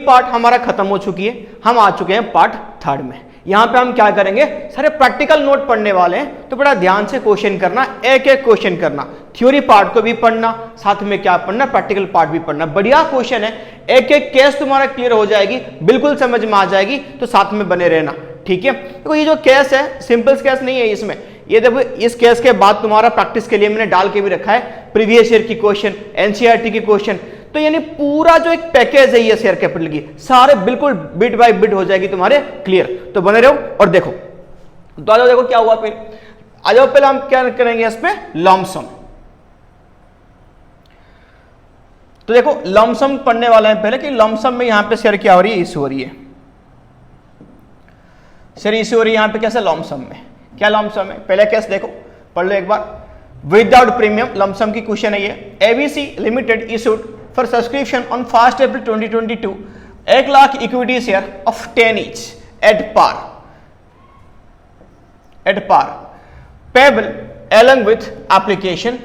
Part हमारा खत्म हो चुकी है, हम आ चुके हैं पार्ट थर्ड में। यहां पे हम क्या करेंगे, सारे प्रैक्टिकल नोट पढ़ने वाले हैं, तो बड़ा ध्यान से क्वेश्चन करना, एक एक क्वेश्चन करना, थ्योरी पार्ट को भी पढ़ना, साथ में क्या पढ़ना, प्रैक्टिकल पार्ट भी पढ़ना। बढ़िया क्वेश्चन है, एक एक केस तुम्हारा क्लियर हो जाएगी, बिल्कुल समझ में आ जाएगी, तो साथ में बने रहना, ठीक है। तो ये जो केस है सिंपल केस नहीं है इसमें, ये देखो इस केस के बाद तुम्हारा प्रैक्टिस के लिए मैंने डाल के भी रखा है प्रीवियस ईयर की क्वेश्चन, एनसीईआरटी की क्वेश्चन, तो यानी पूरा जो एक पैकेज है ये शेयर कैपिटल की, सारे बिल्कुल बिट बाय बिट हो जाएगी तुम्हारे क्लियर। तो बने रहो और देखो, तो आ जाओ, देखो क्या हुआ फिर, आ जाओ पहले हम क्या करेंगे इस पे लमसम। तो देखो लमसम पढ़ने वाला है पहले कि लमसम में यहां पे शेयर क्या हो रही है, इशू हो रही है, शेयर इशू हो रही है यहां पे कैसे लमसम में, क्या लमसम है, पहले केस देखो पढ़ लो एक बार। विदाउट प्रीमियम लमसम की क्वेश्चन है ये, ABC limited issued for subscription on 1 अप्रैल 2022 1 lakh equity share of 10 each at par payable along with application,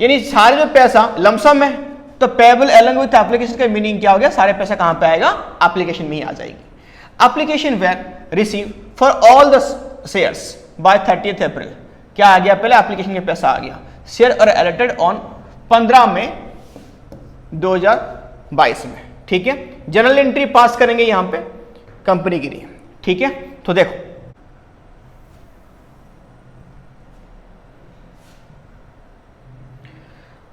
यानी सारे जो पैसा लमसम है तो पेबल एलंग विथ एप्लीकेशन का मीनिंग क्या हो गया, सारे पैसा कहां पे आएगा, एप्लीकेशन में ही आ जाएगी। Application when received for all the shares by 30 April, क्या आ गया, पहले एप्लीकेशन के पैसा आ गया, शेयर और अलॉटेड ऑन 15 मई 2022 में, ठीक है। जनरल एंट्री पास करेंगे यहां पे कंपनी के लिए, ठीक है। तो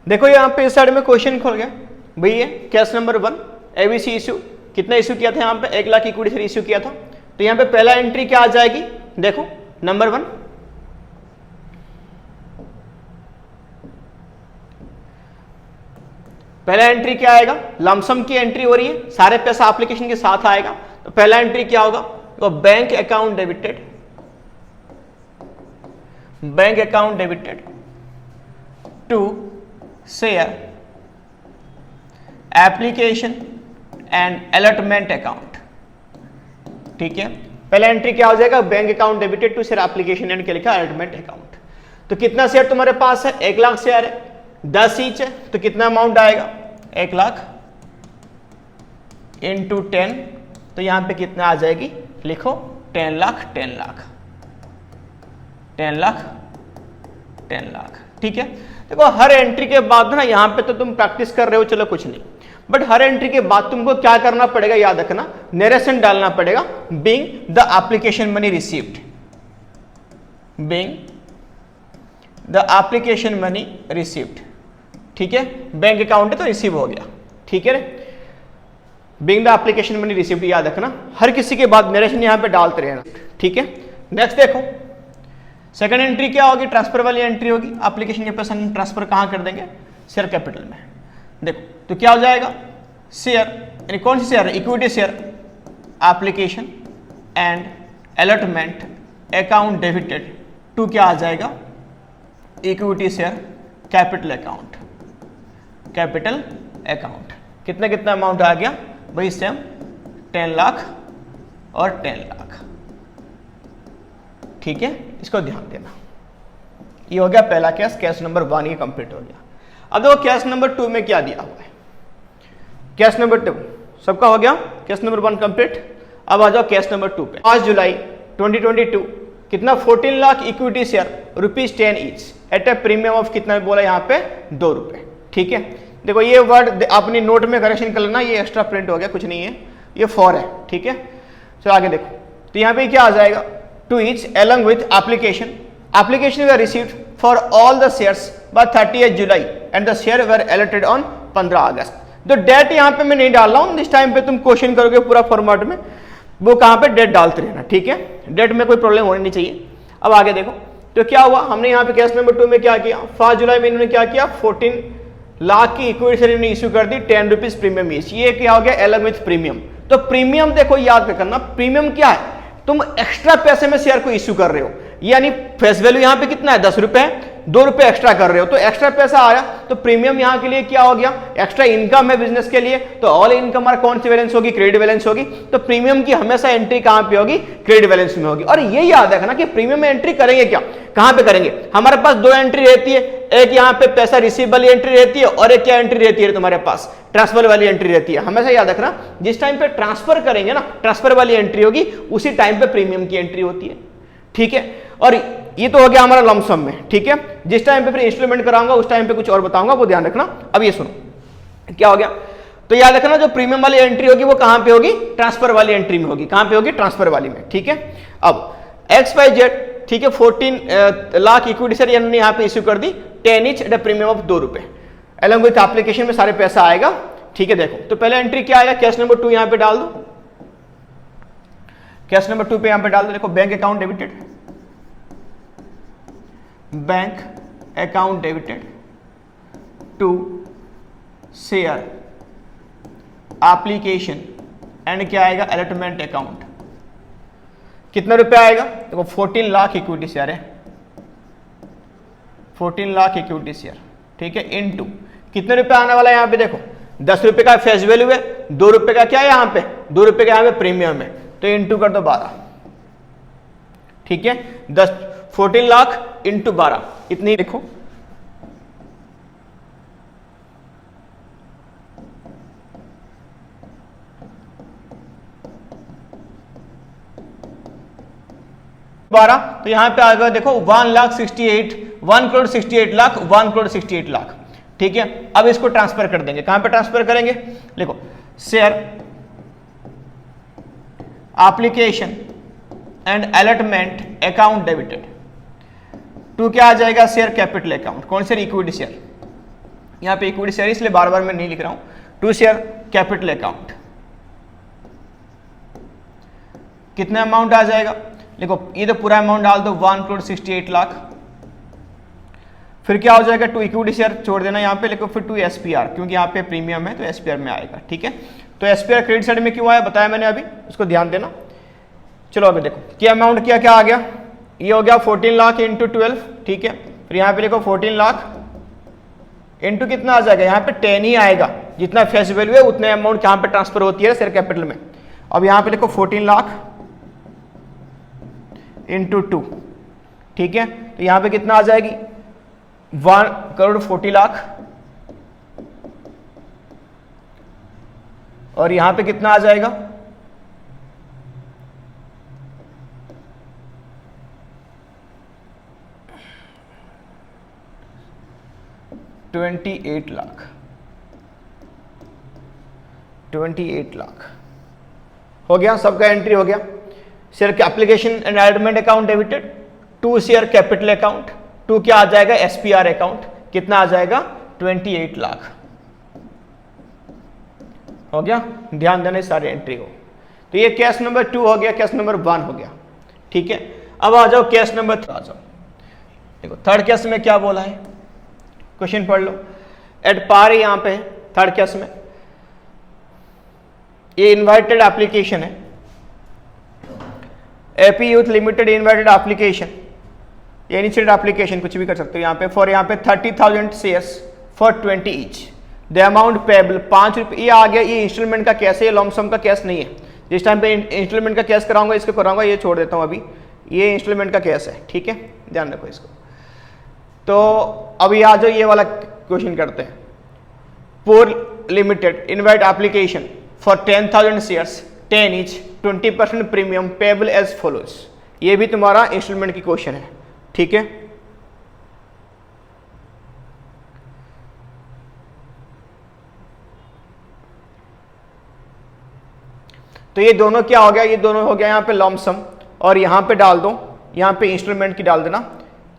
देखो यहां पे इस साइड में क्वेश्चन खोल गया भाई, ये केस नंबर 1 एबीसी इश्यू, कितना इश्यू किया था यहां पे, 1 लाख इक्विटी शेयर इश्यू किया था। तो यहां पे पहला एंट्री क्या आ जाएगी, देखो नंबर 1, पहला एंट्री क्या आएगा, लमसम की एंट्री हो रही है, सारे पैसा एप्लीकेशन के साथ आएगा, तो पहला एंट्री क्या होगा, तो bank account debited to share application and allotment account, ठीक है। पहला एंट्री क्या हो जाएगा, bank account debited to share application and क्या लिखा, अलॉटमेंट अकाउंट। तो कितना शेयर तुम्हारे पास है, 1 लाख शेयर है, 10 ईच है, तो कितना अमाउंट आएगा, 1 लाख इंटू 10, तो यहां पे कितना आ जाएगी, लिखो 10 लाख 10 लाख 10 लाख 10 लाख, ठीक है। देखो हर एंट्री के बाद ना, यहां पे तो तुम प्रैक्टिस कर रहे हो चलो कुछ नहीं, बट हर एंट्री के बाद तुमको क्या करना पड़ेगा, याद रखना, नरेशन डालना पड़ेगा, being the application money received, being the application money received, ठीक है। बैंक अकाउंट है तो रिसीव हो गया, ठीक है। Being the application money received याद रखना, हर किसी के बाद नरेशन यहां पे डालते रहना, ठीक है। नेक्स्ट देखो सेकंड एंट्री क्या होगी, ट्रांसफर वाली एंट्री होगी, एप्लीकेशन के पैसा ट्रांसफर कहां कर देंगे, शेयर कैपिटल में। देखो तो क्या हो जाएगा, शेयर यानी कौन सी share, equity share application and allotment account debited to क्या आ जाएगा, इक्विटी शेयर कैपिटल अकाउंट, कितना कितना अमाउंट आ गया भाई, सेम 10 लाख और 10 लाख, ठीक है। इसको ध्यान देना, ये हो गया पहला केस, केस नंबर 1 ये कंप्लीट हो गया। अब देखो केस नंबर 2 में क्या दिया हुआ है, केस नंबर 2 सबका हो गया, केस नंबर 1 कंप्लीट। अब आ जाओ केस नंबर 2 पे, 5 जुलाई 2022 कितना, 14 lakh equity share ₹10 each eight A premium of कितना बोला यहाँ पे, 2 रुपए, ठीक है। देखो ये वर्ड अपनी नोट में करेक्शन कर लेना, ये एक्स्ट्रा प्रिंट हो गया, कुछ नहीं है, ये 4 है, ठीक है। चलो आगे देखो, तो यहाँ पे क्या आ जाएगा, 2 each along with application were received for all the shares by 30th July and the share were allotted on 15 अगस्त। तो डेट यहाँ पे मैं नहीं डाल रहा हूँ, इस टाइम पे तुम क्वेश्चन करोगे पूरा फॉर्मेट में, वो कहाँ पे डेट डालते रहना, ठीक है। डेट में कोई प्रॉब्लम होनी नहीं चाहिए। अब आगे देखो तो क्या हुआ, हमने यहाँ पे केस नंबर 2 में क्या किया, 5 जुलाई में इन्होंने क्या किया, 14 लाख की इक्विटी शेयर इन्होंने इश्यू कर दी, 10 रुपीज प्रीमियम ईच, ये क्या हो गया, अलग विथ प्रीमियम। तो प्रीमियम देखो याद करना, प्रीमियम क्या है, तुम एक्स्ट्रा पैसे में शेयर को इश्यू कर रहे हो, यानी फेस वैल्यू यहां पे कितना है, 10 रुपए, 2 रुपए एक्स्ट्रा कर रहे हो, तो एक्स्ट्रा पैसा आया, तो प्रीमियम यहां के लिए क्या हो गया, एक्स्ट्रा इनकम है बिजनेस के लिए, तो ऑल इनकम हमारा कौन सी बैलेंस होगी, क्रेडिट बैलेंस होगी। तो प्रीमियम की हमेशा एंट्री कहां पे होगी, क्रेडिट बैलेंस में होगी। और ये याद रखना कि प्रीमियम में एंट्री करेंगे क्या, कहां पे करेंगे, हमारे पास 2 एंट्री रहती है, एक यहाँ पे पैसा रिसीवेबल एंट्री रहती है और एक क्या एंट्री रहती है तुम्हारे पास, ट्रांसफर वाली एंट्री रहती है। हमेशा याद रखना, जिस टाइम पे ट्रांसफर करेंगे ना, ट्रांसफर वाली एंट्री होगी, उसी टाइम पे प्रीमियम की एंट्री होती है, ठीक है। और ये तो हो गया हमारा लमसम में, ठीक है। जिस टाइम पे फिर इंस्टॉलमेंट कराऊंगा उस टाइम पे कुछ और बताऊंगा, वो ध्यान रखना। अब ये सुनो क्या हो गया, तो याद रखना जो प्रीमियम वाली एंट्री होगी वो कहां पे होगी, ट्रांसफर वाली एंट्री में होगी। कहां पे होगी, ट्रांसफर वाली में, ठीक है। अब XYZ, ठीक है, 14 लाख इक्विटी शेयर इन्होंने यहाँ पे इश्यू कर दी 10 each at a premium of 2 रुपए। अलॉन्ग विथ एप्लीकेशन में सारे पैसा आएगा, ठीक है। देखो तो पहले एंट्री क्या आएगा, केस नंबर 2 यहाँ पे डाल दो, केस नंबर 2 पे यहाँ पे डाल दो। देखो bank account debited, bank account debited to share application and क्या आएगा, अलॉटमेंट अकाउंट। कितना रुपया आएगा, देखो 14 लाख इक्विटी शेयर है, 14 लाख इक्विटी शेयर, ठीक है, इनटू कितने रुपए आने वाला है यहाँ पे, देखो 10 रुपए का फेस वैल्यू है, 2 रुपए का क्या है यहाँ पे, 2 रुपए का यहाँ पे प्रीमियम है, तो इनटू कर दो 12, ठीक है। 14 लाख इंटू 12, इतनी देखो। तो यहां पे आ गया देखो 1 करोड़ 68 लाख, ठीक है। अब इसको ट्रांसफर कर देंगे, कहां पे ट्रांसफर करेंगे, देखो share application and allotment account debited to क्या आ जाएगा, शेयर कैपिटल अकाउंट। कौन से, इक्विटी शेयर, यहां पे इक्विटी शेयर इसलिए बार बार मैं नहीं लिख रहा हूं। टू शेयर कैपिटल अकाउंट, कितना अमाउंट आ जाएगा, देखो ये तो पूरा अमाउंट डाल दो 1 करोड़ 68 लाख, फिर क्या हो जाएगा, टू इक्विटी शेयर छोड़ देना यहाँ पे, लेकिन फिर टू SPR, क्योंकि यहाँ पे प्रीमियम है तो SPR में आएगा, ठीक है। तो SPR क्रेडिट साइड में क्यों आया बताया मैंने अभी, उसको ध्यान देना। चलो अभी देखो क्या अमाउंट क्या आ गया, ये हो गया 14 लाख इंटू 12, ठीक है। फिर यहाँ पे देखो 14 लाख इंटू कितना आ जाएगा, यहाँ पे 10 ही आएगा, जितना फेस वैल्यू है उतने अमाउंट यहाँ पे ट्रांसफर होती है शेयर कैपिटल में। अब यहाँ पे देखो 14 लाख इंटू 2, ठीक है, तो यहां पे कितना आ जाएगी, 1 करोड़ 40 लाख, और यहां पे कितना आ जाएगा, 28 लाख, 28 लाख हो गया, सबका एंट्री हो गया। Share application and allotment account debited to share capital account, to क्या आ जाएगा, SPR अकाउंट, कितना आ जाएगा, 28 लाख हो गया। ध्यान देना सारे एंट्री को। तो ये केस नंबर 2 हो गया, केस नंबर 1 हो गया, ठीक है। अब आ जाओ केस नंबर 3 आ जाओ। देखो थर्ड केस में क्या बोला है, क्वेश्चन पढ़ लो। एट पार है यहाँ पे थर्ड केस में, ये इन्वाइटेड एप्लीकेशन है, AP youth limited invited application, ये इनिशिएटेड एप्लीकेशन कुछ भी कर सकते हो यहाँ पे, फॉर यहाँ पे 30,000 shares for 20 each, the amount payable 5 रुपये। ये आ गया, ये इंस्टॉलमेंट का केस है, ये लॉमसम का केस नहीं है। जिस टाइम पे इंस्टॉलमेंट का केस कराऊंगा इसको कराऊंगा, ये छोड़ देता हूँ अभी, ये इंस्टॉलमेंट का केस है, ठीक है, ध्यान रखो इसको। तो अभी आ जाओ ये वाला क्वेश्चन करते हैं। पोर limited invite application for 10,000 shares 10 each 20% premium payable as follows. ये भी तुम्हारा इंस्टॉलमेंट की क्वेश्चन है, ठीक है। तो ये दोनों क्या हो गया, ये दोनों हो गया यहाँ पे लॉमसम, और यहाँ पे डाल दो, यहाँ पे इंस्टॉलमेंट की डाल देना,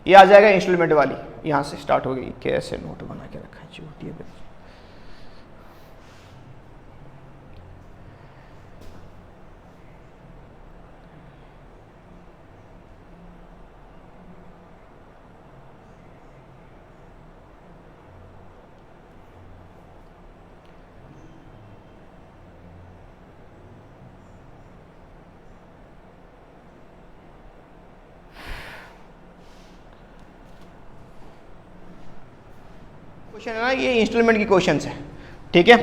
ये आ जाएगा इंस्टॉलमेंट वाली, यहाँ से स्टार्ट हो गई। कैसे नोट बना के रखा है, चूतिया है। क्वेश्चन है ना, ये इंस्टॉलमेंट की क्वेश्चंस है, ठीक है।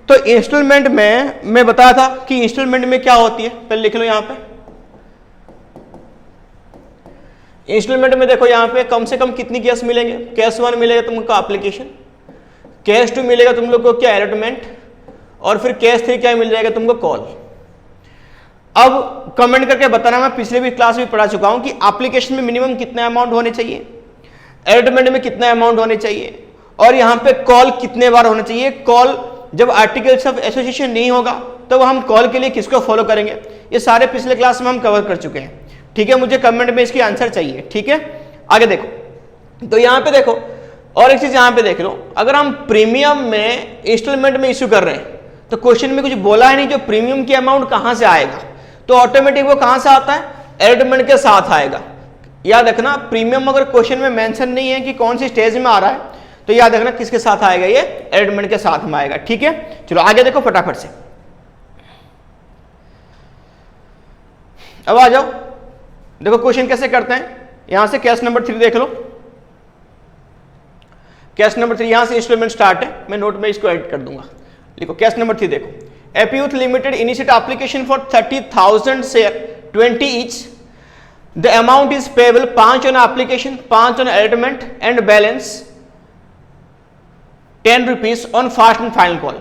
तो इंस्टॉलमेंट में मैं बताया था कि इंस्टॉलमेंट में क्या होती है, पहले लिख लो यहाँ पे। इंस्टॉलमेंट में देखो यहाँ पे कम से कम कितनी केस मिलेंगे, केस 1 मिलेगा तुमको एप्लीकेशन, केस 2 मिलेगा तुम लोग को क्या, अलॉटमेंट, और फिर केस 3 क्या मिल जाएगा तुमको, कॉल। अब कमेंट करके बताना, मैं पिछले भी क्लास में पढ़ा चुका हूं कि एप्लीकेशन में मिनिमम कितना अमाउंट होने चाहिए, एडमेंट में कितना अमाउंट होने चाहिए, और यहां पे कॉल कितने बार होना चाहिए। कॉल जब आर्टिकल्स ऑफ एसोसिएशन नहीं होगा तो हम कॉल के लिए किसको फॉलो करेंगे, ये सारे पिछले क्लास में हम कवर कर चुके हैं। ठीक है, मुझे कमेंट में इसकी आंसर चाहिए। ठीक है, आगे देखो, तो यहां पे देखो और एक चीज यहां पे देख लो, अगर हम प्रीमियम में इंस्टॉलमेंट में इश्यू कर रहे हैं तो क्वेश्चन में कुछ बोला है नहीं जो प्रीमियम की अमाउंट कहां से आएगा, तो ऑटोमेटिक वो कहां से आता है, एडमेंट के साथ आएगा। याद रखना, प्रीमियम अगर क्वेश्चन में मेंशन नहीं है कि कौन सी स्टेज में आ रहा है तो याद रखना किसके साथ आएगा, ये एडमेंट के साथ में आएगा। ठीक है, चलो आगे देखो फटाफट से, अब आ जाओ, देखो क्वेश्चन कैसे करते हैं। यहां से केस नंबर 3 देख लो, केस नंबर 3 यहां से इंस्टॉलमेंट स्टार्ट है, मैं नोट में इसको एडिट कर दूंगा। देखो केस नंबर 3 देखो, एपीयूथ limited initiate application for 30,000 share 20 each, the amount is payable 5 on application, 5 on allotment and balance 10 rupees on fast and final call.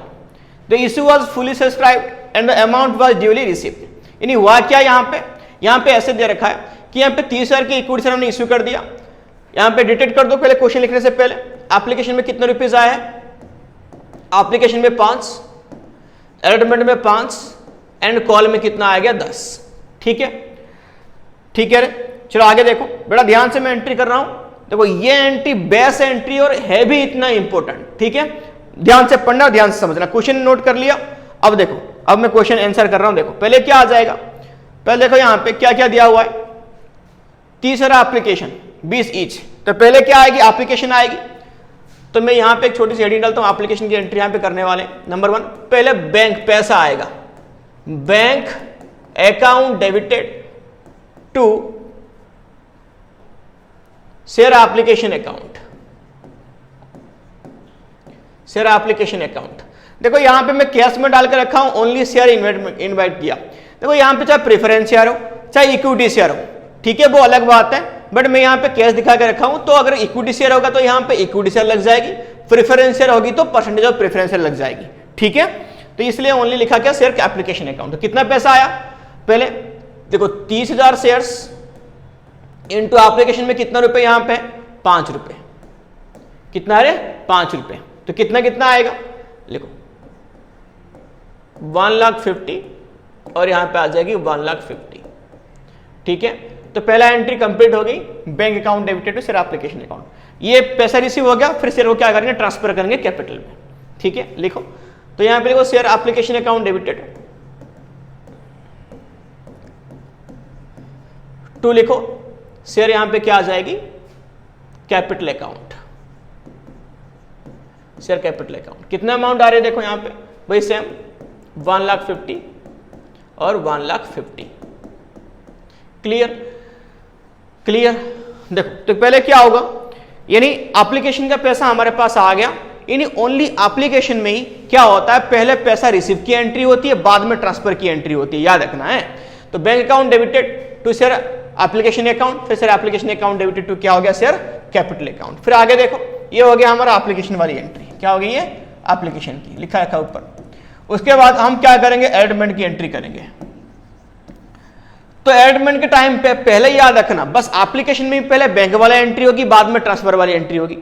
The issue was fully subscribed and the amount was duly received. यानी हुआ क्या, यहाँ पे ऐसे दे रखा है कि यहाँ पे 30,000 की इक्विटी शेयर हमने इश्यू कर दिया। यहाँ पे डिटेक्ट कर दो पहले, क्वेश्चन लिखने से पहले, एप्लीकेशन में कितने रुपीज आए हैं, एप्लीकेशन में 5, एडमेंट में 5 एंड कॉल में कितना आ गया 10। ठीक है, ठीक है, चलो आगे देखो, बड़ा ध्यान से मैं एंट्री कर रहा हूं। देखो ये एंट्री बेस एंट्री और है भी इतना इंपॉर्टेंट। ठीक है, ध्यान से पढ़ना, ध्यान से समझना, क्वेश्चन नोट कर लिया। अब देखो, अब मैं क्वेश्चन आंसर कर रहा हूं। देखो पहले क्या आ जाएगा, पहले देखो यहां पे क्या क्या दिया हुआ है, 30 एप्लीकेशन 20 ईच, तो पहले क्या आएगी, एप्लीकेशन आएगी। तो मैं यहां पे एक छोटी सी हेडिंग डालता हूं, एप्लीकेशन की एंट्री यहां पे करने वाले। नंबर 1, पहले बैंक पैसा आएगा, bank account debited to share application account, share application account. देखो यहां पे मैं कैश में डाल के रखा हूं, ओनली शेयर इन्वाइट किया। देखो यहां पे चाहे प्रेफरेंस शेयर हो चाहे इक्विटी शेयर हो, ठीक है, वो अलग बात है, बट मैं यहां पे कैश दिखा के रखा हूं। तो अगर इक्विटी शेयर होगा तो यहां पे इक्विटी शेयर लग जाएगी, प्रेफरेंस शेयर होगी तो परसेंटेज ऑफ प्रेफरेंस शेयर लग जाएगी। ठीक है, तो इसलिए ओनली लिखा क्या, शेयर एप्लीकेशन अकाउंट। तो कितना पैसा आया, पहले देखो 30,000 शेयर्स इनटू एप्लीकेशन में कितना रुपए, यहां पे 5 रुपए, कितना है 5 रुपए, तो कितना कितना आएगा, लिखो 1,50,000 और यहां पे आ जाएगी 1,50,000। ठीक है, तो पहला एंट्री कंप्लीट हो गई, bank account debited to share application account. ये पैसा रिसीव हो गया, फिर शेयर को क्या करेंगे, ट्रांसफर करेंगे कैपिटल में। ठीक है, लिखो, तो यहां पे देखो share application account debited to, लिखो शेयर यहां पे क्या आ जाएगी, capital account, share capital account. कितना अमाउंट आ रहे हैं देखो यहां पे, वही सेम 1,50,000 और 1,50,000। Clear, clear. देखो तो पहले क्या होगा, यानी एप्लीकेशन का पैसा हमारे पास आ गया, यानी ओनली एप्लीकेशन में ही क्या होता है, पहले पैसा रिसीव की एंट्री होती है, बाद में ट्रांसफर की एंट्री होती है, याद रखना है। तो bank account debited to share application account, फिर share application account debited to क्या हो गया, शेयर कैपिटल अकाउंट। फिर आगे देखो, ये हो गया हमारा एप्लीकेशन वाली एंट्री, क्या हो गई ये एप्लीकेशन की, लिखा रखा ऊपर। उसके बाद हम क्या करेंगे, एडमेंट की एंट्री करेंगे। तो एडमेंट के टाइम पे पहले याद रखना, बस एप्लीकेशन में पहले बैंक वाला एंट्री होगी, बाद में ट्रांसफर वाली एंट्री होगी।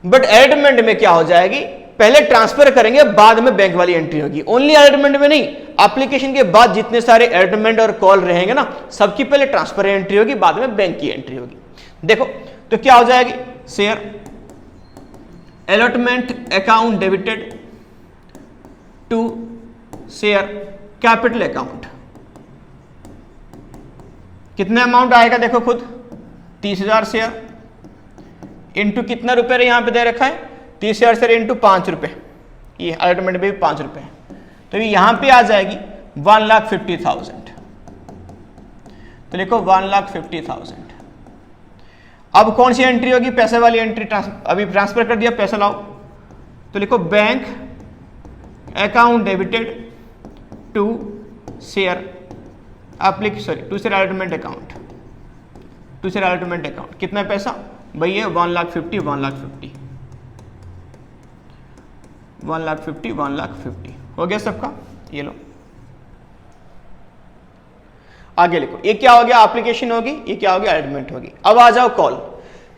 बट एडमेंट में क्या हो जाएगी, पहले ट्रांसफर करेंगे, बाद में बैंक वाली एंट्री होगी। ओनली एडमेंट में नहीं, एप्लीकेशन के बाद जितने सारे एडमेंट और कॉल रहेंगे ना, सबकी पहले ट्रांसफर एंट्री होगी, बाद में बैंक की एंट्री होगी। देखो तो क्या हो जाएगी, share allotment account debited to share capital account. कितना अमाउंट आएगा देखो खुद, 30,000 शेयर इनटू कितना रुपए यहां पे दे रखा है, 30,000 शेयर इनटू 5 रुपए, ये अलॉटमेंट में भी 5 रुपए, तो ये यहां पे आ जाएगी 1,50,000। तो लिखो 1,50,000। अब कौन सी एंट्री होगी, पैसे वाली एंट्री, अभी ट्रांसफर कर दिया, पैसा लाओ, तो लिखो bank account debited to share to share allotment account, to share allotment account. कितना पैसा भाई, ये 1,50,000 1,50,000 1,50,000 1,50,000 हो गया सबका, ये लो आगे लिखो। ये क्या हो गया, एप्लीकेशन होगी, ये क्या हो गया, एडमेंट होगी। अब आ जाओ कॉल।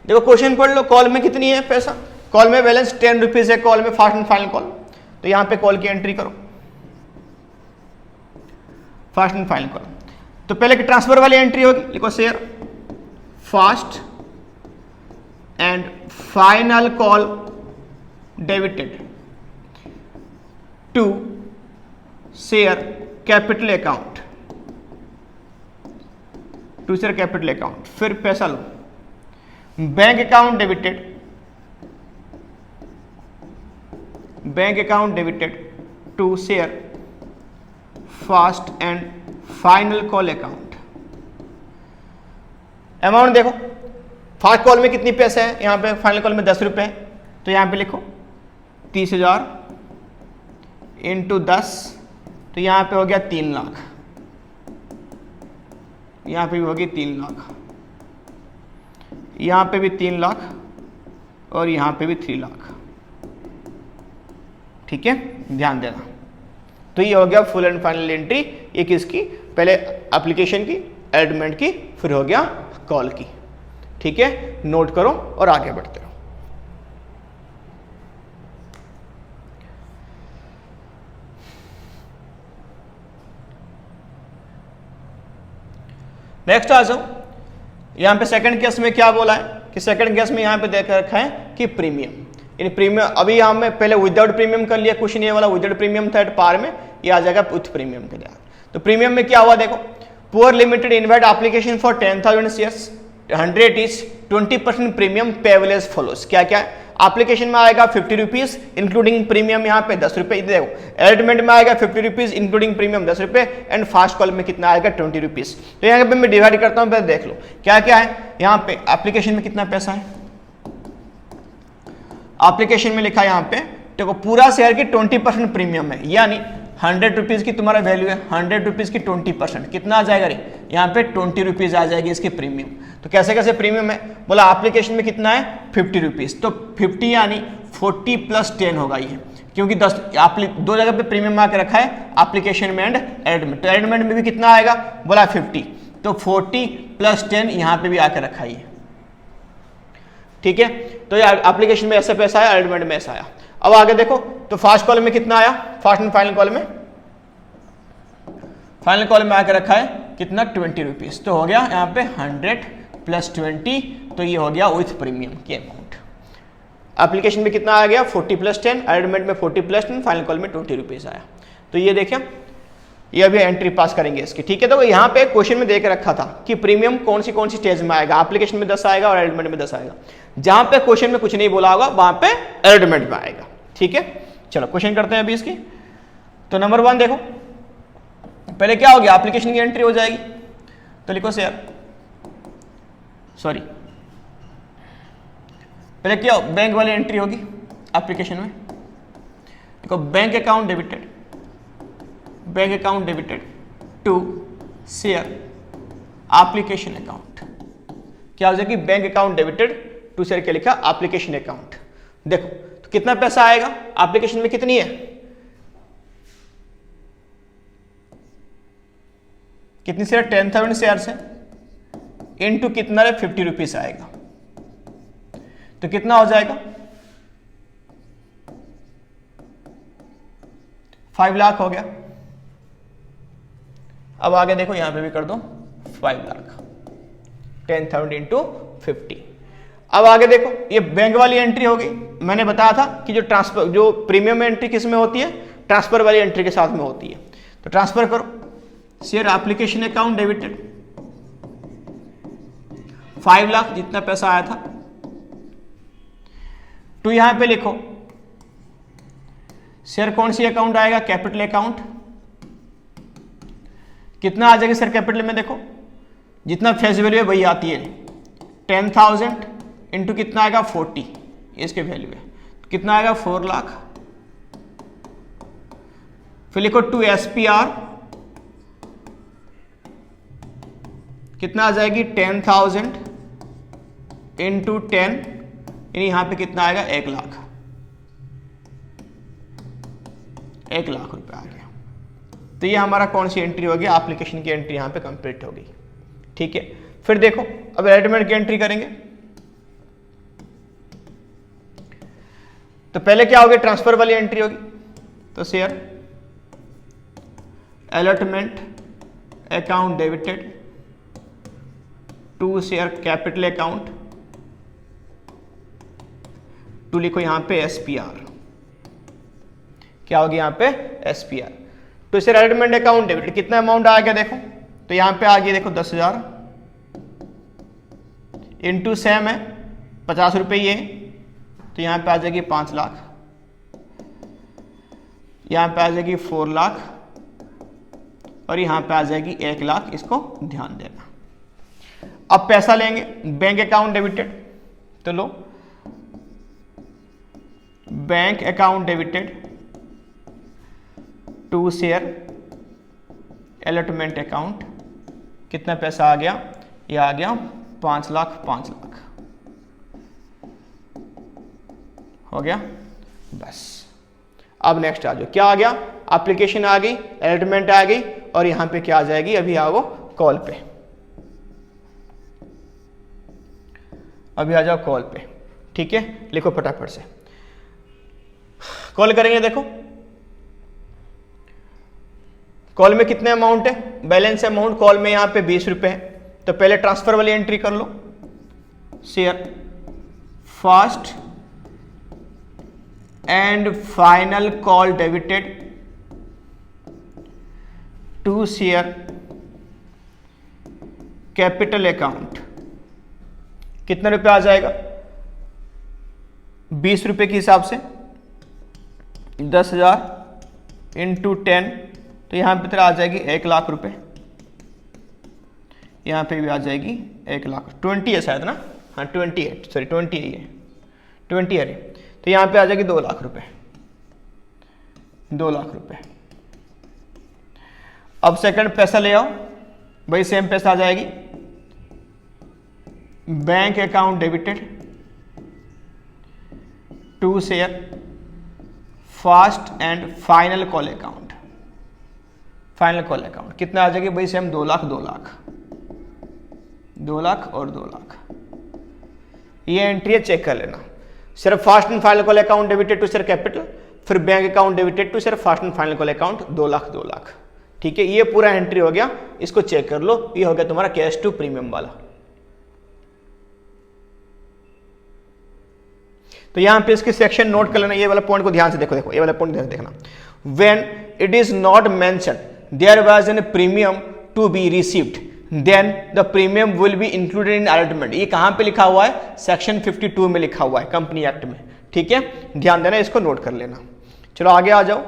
देखो क्वेश्चन पढ़ लो, कॉल में कितनी है पैसा, कॉल में बैलेंस 10 रुपीज है, कॉल में फास्ट एंड फाइनल कॉल। तो यहां पे कॉल की एंट्री करो, फास्ट एंड फाइनल कॉल। तो पहले की ट्रांसफर वाली एंट्री होगी, लिखो share first and final call debited to share capital account, to share capital account. फिर पैसा लो, bank account debited, bank account debited to share first and final call account. Amount देखो, फास्ट कॉल में कितनी पैसे हैं, यहां पे फाइनल कॉल में 10 रुपए है, तो यहां पे लिखो 30,000 इंटू 10, तो यहां पे हो गया 3 लाख, यहां पे भी होगी 3 लाख, यहां पे भी 3 लाख और यहां पे भी 3 लाख। ठीक है, ध्यान देना। तो ये हो गया फुल एंड फाइनल एंट्री, ये किसकी, पहले एप्लीकेशन की, एडमेंट की, फिर हो गया कॉल की। ठीक है, नोट करो और आगे बढ़ते रहो। नेक्स्ट आ जाओ, यहां पे सेकंड केस में क्या बोला है कि सेकंड केस में यहां पे देख रखा है कि प्रीमियम, इन प्रीमियम अभी यहां में पहले विदाउट प्रीमियम कर लिया, कुछ नहीं वाला विदाउट प्रीमियम था पार में, ये आ जाएगा विथ प्रीमियम के लिए। तो प्रीमियम में क्या हुआ देखो, poor limited invite application for 10,000 shares, 100 is 20% premium payable as follows. क्या क्या एप्लीकेशन में आएगा 50 रुपीज इंक्लूडिंग प्रीमियम, यहाँ पे 10 रुपए देखो, एडमेंट में आएगा 50 रुपीज इंक्लूडिंग प्रीमियम 10 रुपए, एंड फास्ट कॉल में कितना आएगा 20 रुपीज। तो यहाँ पे मैं डिवाइड करता हूँ, पहले देख लो क्या क्या है। यहाँ पे एप्लीकेशन में कितना पैसा है, एप्लीकेशन में लिखा है यहाँ पे देखो पूरा शेयर की 20% प्रीमियम है, यानी 100 रुपीज की तुम्हारा वैल्यू है, 100 रुपीज की 20% कितना आ जाएगा रे, यहाँ पे 20 रुपीज आ जाएगी इसकी प्रीमियम। तो कैसे कैसे प्रीमियम है, बोला एप्लीकेशन में कितना है 50 रुपीज, तो 50 यानी 40 + 10 होगा ये, क्योंकि 10 दो जगह पे प्रीमियम आके रखा है, एप्लीकेशन में एंड एडमेंट। तो एडमेंट में भी कितना आएगा, बोला 50, तो 40 + 10 यहाँ पे भी आके रखा है। ठीक है, तो ये एप्लीकेशन में ऐसा पैसा आया, एडमेंट में ऐसा आया। अब आगे देखो, तो फास्ट कॉल में कितना आया, फास्ट एंड फाइनल कॉल में, फाइनल कॉल में आकर रखा है कितना 20 रुपीज, तो हो गया यहाँ पे 100 + 20, तो ये हो गया विथ प्रीमियम की अमाउंट। एप्लीकेशन में कितना आ गया 40 + 10, एडमेंट में 40 + 10, फाइनल कॉल में 20 रुपीज आया। तो ये देखिए, ये अभी एंट्री पास करेंगे इसकी। ठीक है, तो यहाँ पे क्वेश्चन में देख रखा था कि प्रीमियम कौन सी स्टेज में आएगा, एप्लीकेशन में 10 आएगा और एडमेंट में 10 आएगा। जहां पे क्वेश्चन में कुछ नहीं बोला होगा वहां पे एडमेंट में आएगा। ठीक है, चलो क्वेश्चन करते हैं अभी इसकी। तो नंबर 1 देखो, पहले क्या हो गया, एप्लीकेशन की एंट्री हो जाएगी, तो लिखो शेयर, सॉरी पहले क्या बैंक वाली एंट्री होगी एप्लीकेशन में, देखो bank account debited, bank account debited to share application account. क्या हो जाएगी, bank account debited to share, क्या लिखा, एप्लीकेशन अकाउंट। देखो तो कितना पैसा आएगा, एप्लीकेशन में कितनी है, कितनी शेयर, 10,000 शेयर्स है, इनटू कितना है 50 रुपीज आएगा, तो कितना हो जाएगा 5 लाख हो गया। अब आगे देखो, यहां पे भी कर दो 5 लाख, 10,000 इंटू 50। अब आगे देखो, ये बैंक वाली एंट्री हो गई। मैंने बताया था कि जो ट्रांसफर, जो प्रीमियम एंट्री किस में होती है, ट्रांसफर वाली एंट्री के साथ में होती है। तो ट्रांसफर करो, share application account debited 5 lakh जितना पैसा आया था, तो यहां पे लिखो शेयर कौन सी अकाउंट आएगा, कैपिटल अकाउंट। कितना आ जाएगा शेयर कैपिटल में, देखो जितना फेस वैल्यू है वही आती है, 10,000 इंटू कितना आएगा 40, इसके वैल्यू है, तो कितना आएगा 4 लाख। फिर लिखो टू SPR, कितना आ जाएगी 10,000 इंटू 10, यानी यहां पे कितना आएगा 1 लाख, 1 लाख रुपए। तो ये हमारा कौन सी एंट्री होगी, एप्लीकेशन की एंट्री यहाँ पे कंप्लीट होगी। ठीक है, फिर देखो अब अलॉटमेंट की एंट्री करेंगे। तो पहले क्या होगी, ट्रांसफर वाली एंट्री होगी। तो share allotment account debited to share capital account, to लिखो यहां पे एसपीआर, क्या होगी यहां पे एसपीआर। तो शेयर अलॉटमेंट अकाउंट डेबिटेड कितना अमाउंट आ गया देखो, तो यहां पे आ गया देखो 10,000 इंटू सेम है 50 रुपये ये, तो यहां पे आ जाएगी 5 लाख, यहां पे आ जाएगी 4 लाख और यहां पे आ जाएगी 1 लाख, इसको ध्यान देना। अब पैसा लेंगे बैंक अकाउंट डेबिटेड, तो लो bank account debited to share allotment account, कितना पैसा आ गया, ये आ गया 5 लाख 5 लाख हो गया बस। अब नेक्स्ट आ जाओ, क्या आ गया, एप्लीकेशन आ गई, अलॉटमेंट आ गई और यहां पे क्या आ जाएगी, अभी आओ कॉल पे, अभी आ जाओ कॉल पे। ठीक है, लिखो फटाफट से, कॉल करेंगे। देखो कॉल में कितने अमाउंट है, बैलेंस अमाउंट कॉल में यहां पे 20 रुपए है। तो पहले ट्रांसफर वाली एंट्री कर लो, share first and final call debited to share capital account, कितने रुपए आ जाएगा, 20 रुपए के हिसाब से 10,000 इंटू 10, तो यहां पे आ जाएगी 1 लाख रुपए, यहां पे भी आ जाएगी 1 लाख, 20 है शायद ना, हाँ 28, सॉरी 20 है ये, 20 है, तो यहां पे आ जाएगी 2 लाख रुपए, 2 लाख रुपए। अब सेकंड पैसा ले आओ भाई, सेम पैसा आ जाएगी, bank account debited to share first and final call account, final call account कितना आ जाएगी भाई, सेम 2 लाख 2 लाख 2 लाख और 2 लाख। ये एंट्री चेक कर लेना, सिर्फ first and final call account debited to share capital, फिर bank account debited to share first and final call account 2 lakh 2 lakh. ठीक है, ये पूरा एंट्री हो गया, इसको चेक कर लो, ये हो गया तुम्हारा कैश टू प्रीमियम वाला। तो यहां पे इसके सेक्शन नोट कर लेना, ये वाला पॉइंट को ध्यान से देखो, देखो ये वाला पॉइंट ध्यान से देखना, when it is not mention there was an premium to be received then the premium will be included in allotment. ये कहां पे लिखा हुआ है, सेक्शन 52 में लिखा हुआ है कंपनी एक्ट में। ठीक है, ध्यान देना, इसको नोट कर लेना। चलो आगे आ जाओ,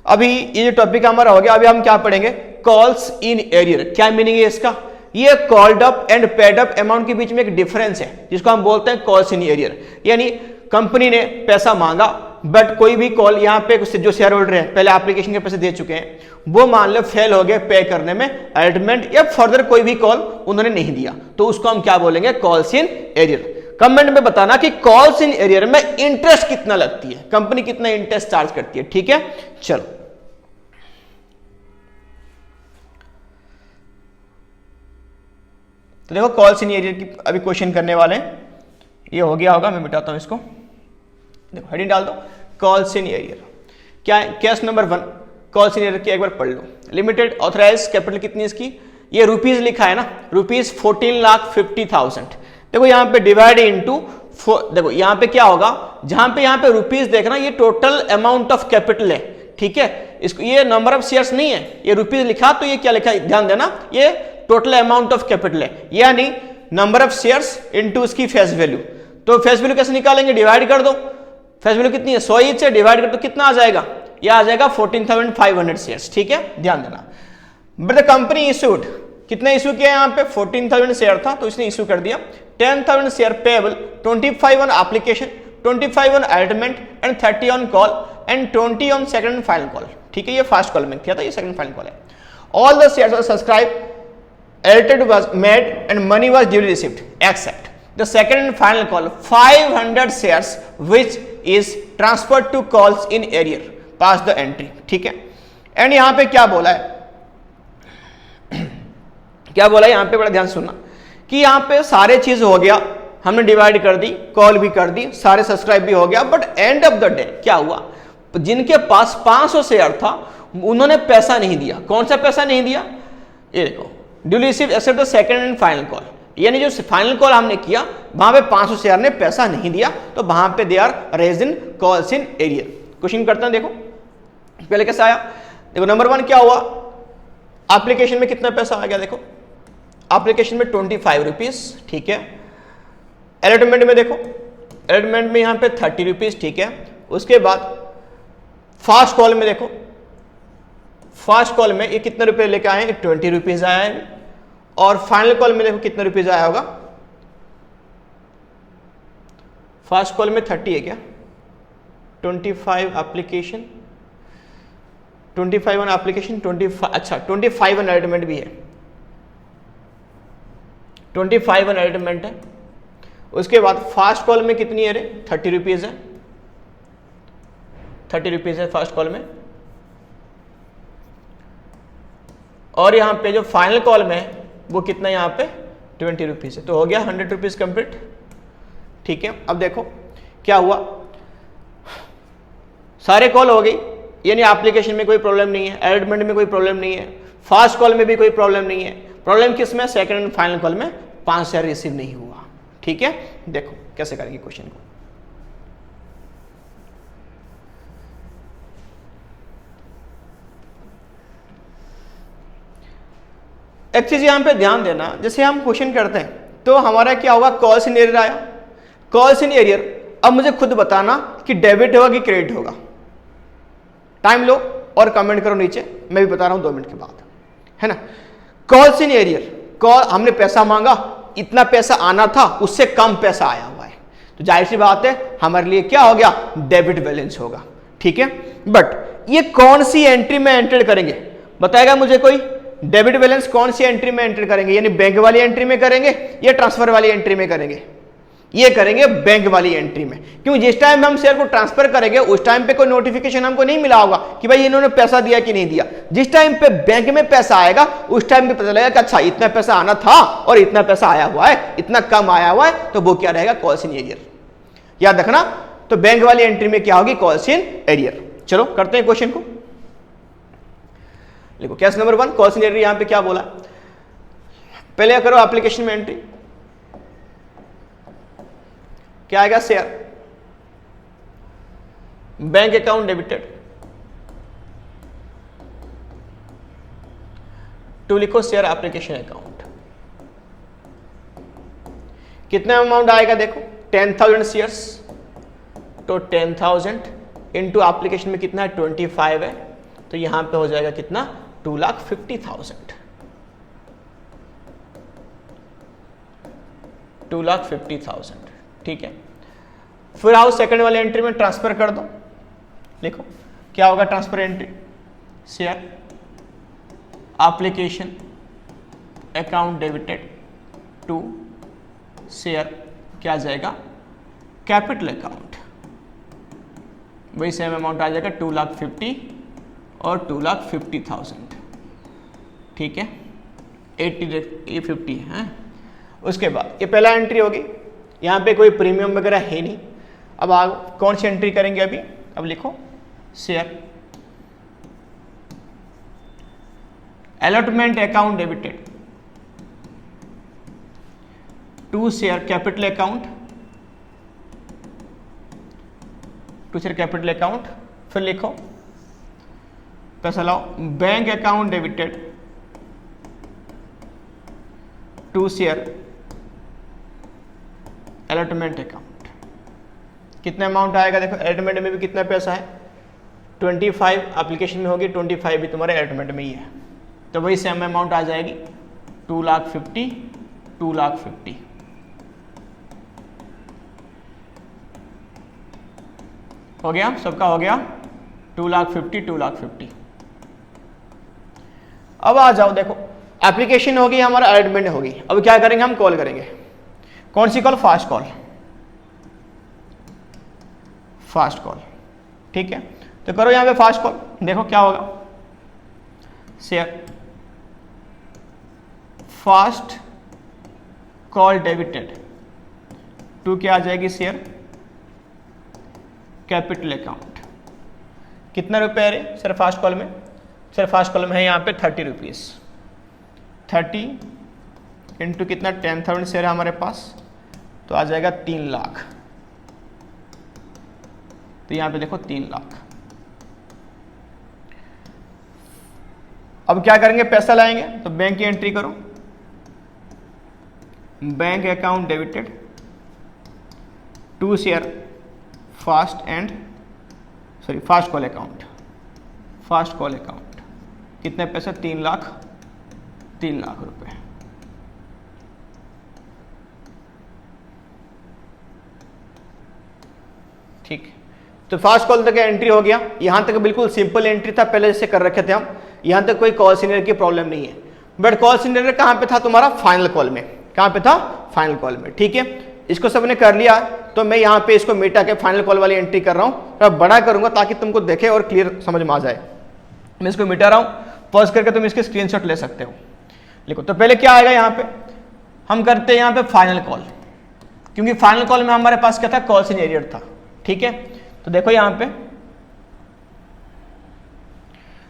अभी ये जो टॉपिक हमारा हो गया, अभी हम क्या पढ़ेंगे, कॉल्स इन एरियर। क्या मीनिंग है इसका, ये called up and paid up amount के बीच में एक डिफरेंस है जिसको हम बोलते हैं कॉल्स इन एरियर। यानी कंपनी ने पैसा मांगा बट कोई भी कॉल यहाँ पे जो शेयर होल्डर है पहले एप्लीकेशन के पैसे दे चुके हैं, वो मान लो फेल हो गए पे करने में, अलॉटमेंट या फर्दर कोई भी कॉल उन्होंने नहीं दिया, तो उसको हम क्या बोलेंगे, कॉल्स इन एरियर। कमेंट में बताना कि कॉल्स इन एरियर में इंटरेस्ट कितना लगती है, कंपनी कितना इंटरेस्ट चार्ज करती है। ठीक है, चलो तो देखो कॉल्स इन एरियर की अभी क्वेश्चन करने वाले हैं, ये हो गया होगा, मैं मिटाता हूं इसको, देखो हेडिंग डाल दो, कॉल्स इन एरियर क्या है। Case number 1 calls in arrear की एक बार पढ़ लो। लिमिटेड ऑथराइज कैपिटल कितनी इसकी, ये रुपीज लिखा है ना, रुपीज 14,50,000। देखो यहाँ पे डिवाइड इनटू, देखो यहाँ पे क्या होगा, जहां पे यहाँ पे रुपीज देखना, ये टोटल अमाउंट ऑफ कैपिटल है। ठीक है, इसको ये नंबर ऑफ शेयर्स नहीं है, ये रुपीज लिखा तो ये क्या लिखा है, ध्यान देना, ये टोटल अमाउंट ऑफ कैपिटल है, यानी नंबर ऑफ शेयर्स इनटू उसकी फेस वैल्यू। तो फेस वैल्यू कैसे निकालेंगे, डिवाइड कर दो, फेस वैल्यू कितनी है 100 ईच है, डिवाइड कर दो, कितना आ जाएगा, यह आ जाएगा 14,500 शेयर्स। ठीक है, ध्यान देना। बट द कंपनी इशूड, कितने इशू किया यहाँ पे, 14,000 शेयर था तो इसने इशू कर दिया 10,000 share payable, 25 on application, 25 on allotment and 30 on call and 20 on second and final call. ठीक है, ये फर्स्ट कॉल में किया था, ये सेकंड फाइनल कॉल है। All the shares are subscribe, allotted was made and money was duly received except the second and final call 500 shares which is transferred to calls in arrear, pass the entry। ठीक है, and यहां पे क्या बोला है, क्या बोला यहाँ पे, बड़ा ध्यान सुनना कि यहाँ पे सारे चीज हो गया, हमने डिवाइड कर दी, कॉल भी कर दी, सारे सब्सक्राइब भी हो गया, but end of the day क्या हुआ, जिनके पास 500 शेयर था उन्होंने पैसा नहीं दिया। कौन सा पैसा नहीं दिया, ये देखो, due receive except the second and final call, यानी जो फाइनल कॉल हमने किया वहां पे 500 शेयर ने पैसा नहीं दिया, तो वहां पे they are raised in calls in arrear. Question करते हैं, देखो पहले कैसे आया, देखो नंबर 1 क्या हुआ, एप्लीकेशन में कितना पैसा आ गया, देखो एप्लीकेशन में 25 रुपीज, ठीक है। अलॉटमेंट में देखो, अलॉटमेंट में यहां पे 30 रुपीज, ठीक है। उसके बाद फास्ट कॉल में देखो, फास्ट कॉल में ये कितने रुपए लेके आए हैं, 20 रुपीज आया है। और फाइनल कॉल में देखो कितने रुपीज आया होगा, फास्ट कॉल में 30 है क्या, 25 एप्लीकेशन, 25 ऑन एप्लीकेशन, 25, अच्छा 25 ऑन अलॉटमेंट भी है, 25 ऑन अलॉटमेंट है। उसके बाद फास्ट कॉल में कितनी है रे, 30 रुपीज है, 30 रुपीज है फास्ट कॉल में। और यहां पे जो फाइनल कॉल में है वो कितना, यहां पे 20 रुपीज है, तो हो गया 100 रुपीज कंप्लीट, ठीक है। अब देखो क्या हुआ, सारे कॉल हो गई, यानी एप्लीकेशन में कोई प्रॉब्लम नहीं है, अलॉटमेंट में कोई प्रॉब्लम नहीं है, फास्ट कॉल में भी कोई प्रॉब्लम नहीं है। प्रॉब्लम किस में, सेकंड एंड फाइनल कॉल में 5 शेयर रिसीव नहीं हुआ, ठीक है। देखो कैसे करेंगे क्वेश्चन को, एक चीज यहां पे ध्यान देना, जैसे हम क्वेश्चन करते हैं तो हमारा क्या होगा, कॉल्स इन एरियर आया, कॉल्स इन एरियर। अब मुझे खुद बताना कि डेबिट होगा कि क्रेडिट होगा, टाइम लो और कमेंट करो नीचे, मैं भी बता रहा हूं 2 मिनट के बाद, है ना। कॉल्स इन एरियर, कॉल हमने पैसा मांगा, इतना पैसा आना था, उससे कम पैसा आया हुआ है, तो जाहिर सी बात है हमारे लिए क्या हो गया, डेबिट बैलेंस होगा, ठीक है। बट ये कौन सी एंट्री में एंटर करेंगे, बताएगा मुझे कोई, डेबिट बैलेंस कौन सी एंट्री में एंटर करेंगे, यानी बैंक वाली एंट्री में करेंगे या ट्रांसफर वाली एंट्री में करेंगे, ये करेंगे बैंक वाली एंट्री में। क्योंकि जिस टाइम हम शेयर को ट्रांसफर करेंगे उस टाइम पे कोई नोटिफिकेशन हमको नहीं मिला होगा कि भाई इन्होंने पैसा दिया कि नहीं दिया। जिस टाइम पे बैंक में पैसा आएगा उस टाइम पे पता लगेगा कि अच्छा इतना पैसा आना था और इतना पैसा आया हुआ है, इतना कम आया हुआ है, तो वो क्या रहेगा, कॉल्स इन एरियर, याद रखना। तो बैंक वाली एंट्री में क्या होगी, कॉल्स इन एरियर। चलो करते हैं क्वेश्चन को, देखो case number 1 calls in arrear, यहां पे क्या बोला, पहले करो एप्लीकेशन में एंट्री, क्या आएगा, share, bank account debited, to लिखो शेयर एप्लीकेशन अकाउंट, कितना अमाउंट आएगा, देखो 10,000 शेयर्स, तो 10,000 इंटू एप्लीकेशन में कितना है, 25 है, तो यहां पे हो जाएगा कितना, 2,50,000, 2,50,000, ठीक है। फिर आओ सेकंड वाले एंट्री में ट्रांसफर कर दो, देखो क्या होगा, transfer entry, share application account debited to share, क्या आ जाएगा, कैपिटल अकाउंट, वही सेम अमाउंट आ जाएगा, 2,50,000 और 2,50,000, ठीक है, 80 है। उसके बाद ये पहला एंट्री होगी, यहाँ पे कोई प्रीमियम वगैरह है नहीं। अब आप कौन सी एंट्री करेंगे अभी, अब लिखो share allotment account debited to share capital account, to share capital account, फिर लिखो पैसा लाओ, bank account debited to share allotment account, कितना अमाउंट आएगा, देखो अलॉटमेंट में भी कितना पैसा है, 25 एप्लीकेशन में होगी, 25 भी तुम्हारे अलॉटमेंट में ही है, तो वही सेम अमाउंट आ जाएगी, 2,50,000, 2,50,000, हो गया, सबका हो गया, 2,50,000, 2,50,000। अब आ जाओ, देखो एप्लीकेशन होगी हमारा, अलॉटमेंट होगी, अब क्या करेंगे, हम कॉल करेंगे, कौन सी call, first call, first call, ठीक है। तो करो यहां पे फास्ट कॉल, देखो क्या होगा, share first call debited to क्या आ जाएगी शेयर कैपिटल अकाउंट। कितना रुपए है रे सर फास्ट कॉल में? सर फास्ट कॉल में है यहाँ पे 30 रुपीज़। 30 इंटू कितना 10,000 शेयर है हमारे पास, तो आ जाएगा 3 लाख। तो यहाँ पे देखो 3 लाख। अब क्या करेंगे, पैसा लाएंगे तो बैंक की एंट्री करो, bank account debited to share first call account. First call account कितने पैसे? 3 लाख रुपए। ठीक, तो फास्ट कॉल तक एंट्री हो गया। यहां तक बिल्कुल सिंपल एंट्री था, पहले जैसे कर रखे थे हम। यहां तक कोई कॉल सिग्नेचर की प्रॉब्लम नहीं है। बट कॉल सिग्नेचर कहां पे था तुम्हारा? फाइनल कॉल में। कहां पे था? फाइनल कॉल में। ठीक है, इसको सबने कर लिया तो मैं यहां पे इसको मिटा के फाइनल कॉल वाली एंट्री कर रहा हूं। थोड़ा बड़ा करूंगा ताकि तुमको देखे और क्लियर समझ में आ जाए। मैं इसको मिटा रहा हूं, पॉज करके तुम इसके स्क्रीनशॉट ले सकते हो। लिखो, तो पहले क्या आएगा यहां पे? हम करते हैं यहां पे फाइनल कॉल, क्योंकि फाइनल कॉल में हमारे पास क्या था? कॉल सिग्नेचर था। ठीक है, तो देखो यहां पे,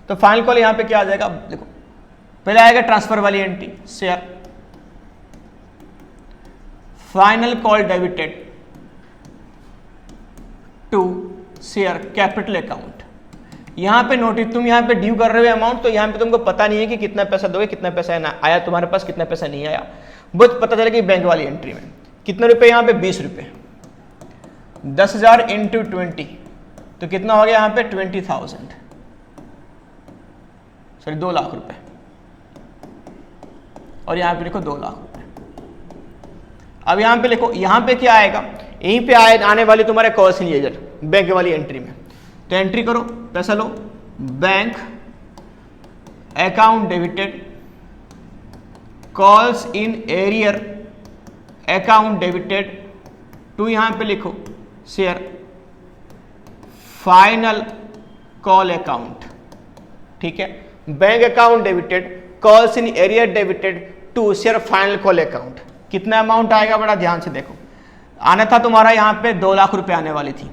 तो फाइनल कॉल यहां पे क्या आ जाएगा? देखो पहले आएगा ट्रांसफर वाली entry, share final call debited to share capital account. यहां पे नोटिस तुम यहां पे ड्यू कर रहे हो अमाउंट, तो यहां पे तुमको पता नहीं है कि कितना पैसा दोगे, कितना पैसा आया तुम्हारे पास, कितना पैसा नहीं आया। बहुत पता चलेगा बैंक वाली एंट्री में। कितने रुपए यहां पे? 20 रुपए। 10,000 इंटू 20 तो कितना हो गया यहां पे? 20,000, सॉरी 2 लाख रुपए। और यहां पे लिखो 2 लाख रुपए। अब यहां पे लिखो, यहां पे क्या आएगा? यहीं पे आने वाली तुम्हारे कॉल सिग्नेचर बैंक वाली एंट्री में। तो एंट्री करो, पैसा लो, bank account debited calls in arrear account debited to, यहां पे लिखो शेयर फाइनल कॉल अकाउंट। ठीक है, bank account debited calls in arrear debited to share final call account. कितना अमाउंट आएगा? बड़ा ध्यान से देखो, आना था तुम्हारा यहां पे 2 लाख रुपए आने वाली थी।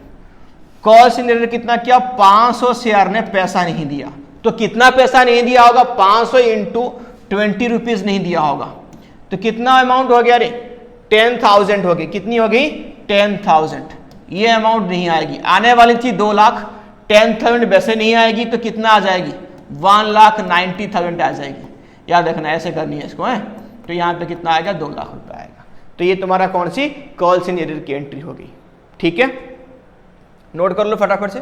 कॉल सिग्नेचर कितना किया? 500 शेयर ने पैसा नहीं दिया। तो कितना पैसा नहीं दिया होगा? 500 इंटू 20 रुपीज नहीं दिया होगा। तो कितना अमाउंट हो गया रे? 10,000 होगी। कितनी होगी? 10,000। ये अमाउंट नहीं आएगी, आने वाली थी 2 लाख। 10,000 वैसे नहीं आएगी तो कितना आ जाएगी? 1,90,000 आ जाएगी। याद रखना, ऐसे करनी है इसको है। तो यहां पे कितना आएगा? 2 लाख रुपए आएगा। तो ये तुम्हारा कौन सी? कॉल सिग्नेचर की एंट्री होगी। ठीक है, नोट कर लो फटाफट से।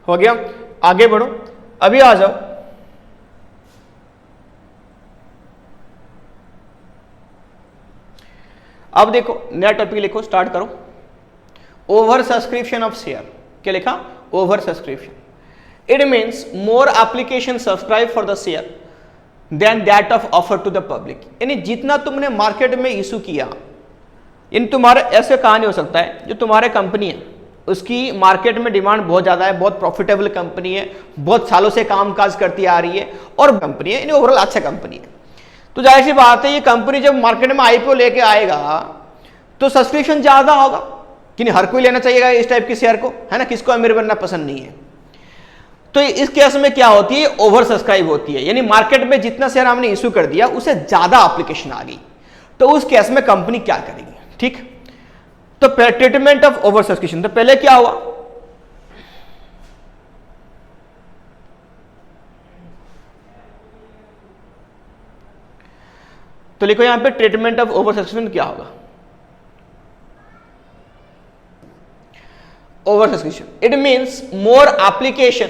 हो गया, आगे बढ़ो। अभी आ जाओ, अब देखो नया टॉपिक लिखो, स्टार्ट करो। Over subscription of share. क्या लिखा? Over subscription. It means more application subscribe for the share than that of offer to the public. यानी जितना तुमने मार्केट में इशू किया, इन तुम्हारे ऐसे कहानी हो सकता है जो तुम्हारे कंपनी है उसकी मार्केट में डिमांड बहुत ज्यादा है, बहुत प्रॉफिटेबल कंपनी है, बहुत सालों से कामकाज करती आ रही है और कंपनी है, यानी ओवरऑल अच्छा कंपनी है। तो जाहिर सी बात है ये कंपनी जब मार्केट में आईपीओ लेके आएगा तो सब्सक्रिप्शन ज्यादा होगा कि नहीं? हर कोई लेना चाहिएगा इस टाइप के शेयर को, है ना? किसको अमीर बनना पसंद नहीं है। तो इस केस में क्या होती है? ओवर सब्सक्राइब होती है, यानी मार्केट में जितना शेयर हमने इशू कर दिया उसे ज्यादा एप्लीकेशन आ गई। तो उस केस में कंपनी क्या करेगी? ठीक, तो ट्रीटमेंट ऑफ ओवर सब्सक्रिप्शन। तो पहले क्या हुआ? तो लिखो यहां पे ट्रीटमेंट ऑफ ओवर सब्सक्रिप्शन क्या होगा? Over subscription it means more application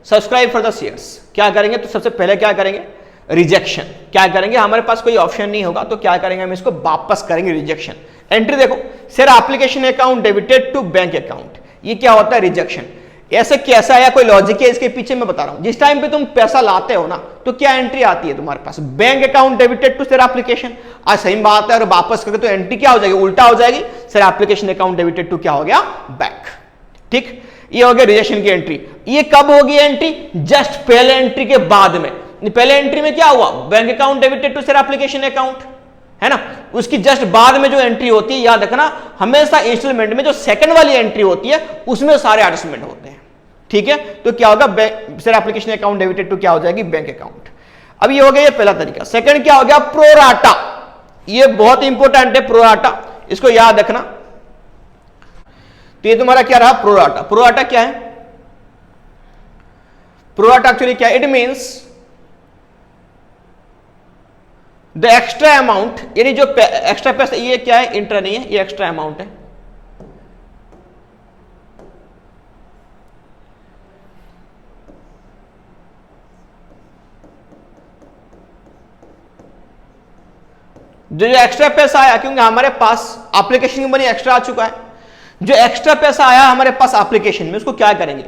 subscribe for the shares. क्या करेंगे? तो सबसे पहले क्या करेंगे? रिजेक्शन। क्या करेंगे? हमारे पास कोई ऑप्शन नहीं होगा तो क्या करेंगे? हम इसको वापस करेंगे, रिजेक्शन। एंट्री देखो, share application account debited to bank account. ये क्या होता है? रिजेक्शन। ऐसे कैसा है, कोई लॉजिक है इसके पीछे? मैं बता रहा हूं। जिस टाइम पे तुम पैसा लाते हो ना तो क्या एंट्री आती है तुम्हारे पास? Bank account debited to share application. आज सही बात है, और वापस करके तो एंट्री क्या हो जाएगी, उल्टा हो जाएगी sir, application account debited to क्या हो गया, बैंक। ठीक, ये हो गया रिजेक्शन की एंट्री। ये कब होगी एंट्री, जस्ट पहले एंट्री के बाद में। पहले एंट्री में क्या हुआ, bank account debited to sir application account, है ना, उसकी जस्ट बाद में जो एंट्री होती है, याद रखना हमेशा इंस्टॉलमेंट में जो सेकंड वाली एंट्री होती है उसमें सारे एडजस्टमेंट होते हैं। ठीक है, तो क्या होगा, sir application account debited to क्या हो जाएगी, बैंक अकाउंट। अब ये हो गया ये पहला तरीका। सेकंड क्या हो गया, प्रोराटा। ये बहुत इंपॉर्टेंट है प्रोराटा, इसको याद रखना। तो ये तुम्हारा क्या रहा, प्रोराटा। प्रोराटा क्या है, प्रोराटा एक्चुअली क्या है, it means the extra amount, यानी जो एक्स्ट्रा पैसा, ये क्या है, इंट्रा नहीं है, ये एक्स्ट्रा अमाउंट है। जो एक्स्ट्रा पैसा आया, क्योंकि हमारे पास एप्लीकेशन की मनी एक्स्ट्रा आ चुका है, जो एक्स्ट्रा पैसा आया हमारे पास एप्लीकेशन में, उसको क्या करेंगे,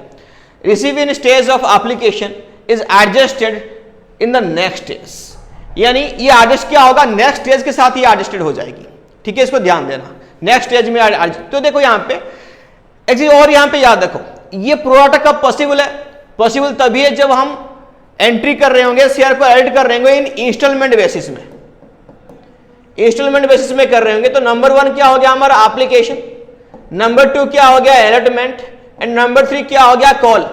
receive in stage of application is adjusted in the next stage, यानी ये एडजस्ट क्या होगा, नेक्स्ट स्टेज के साथ ये एडजस्टेड हो जाएगी। ठीक है, इसको ध्यान देना, नेक्स्ट स्टेज में तो देखो यहां पे एक चीज और यहां पे याद रखो, ये प्रोराटा कब पॉसिबल है, पॉसिबल तभी है जब हम एंट्री कर रहे होंगे, शेयर को ऐड कर रहे होंगे इन इंस्टॉलमेंट बेसिस में, इंस्टॉलमेंट बेसिस में कर रहे होंगे। तो नंबर 1 क्या हो गया हमारा एप्लीकेशन, नंबर 2 क्या हो गया अलॉटमेंट, एंड नंबर 3 क्या हो गया कॉल।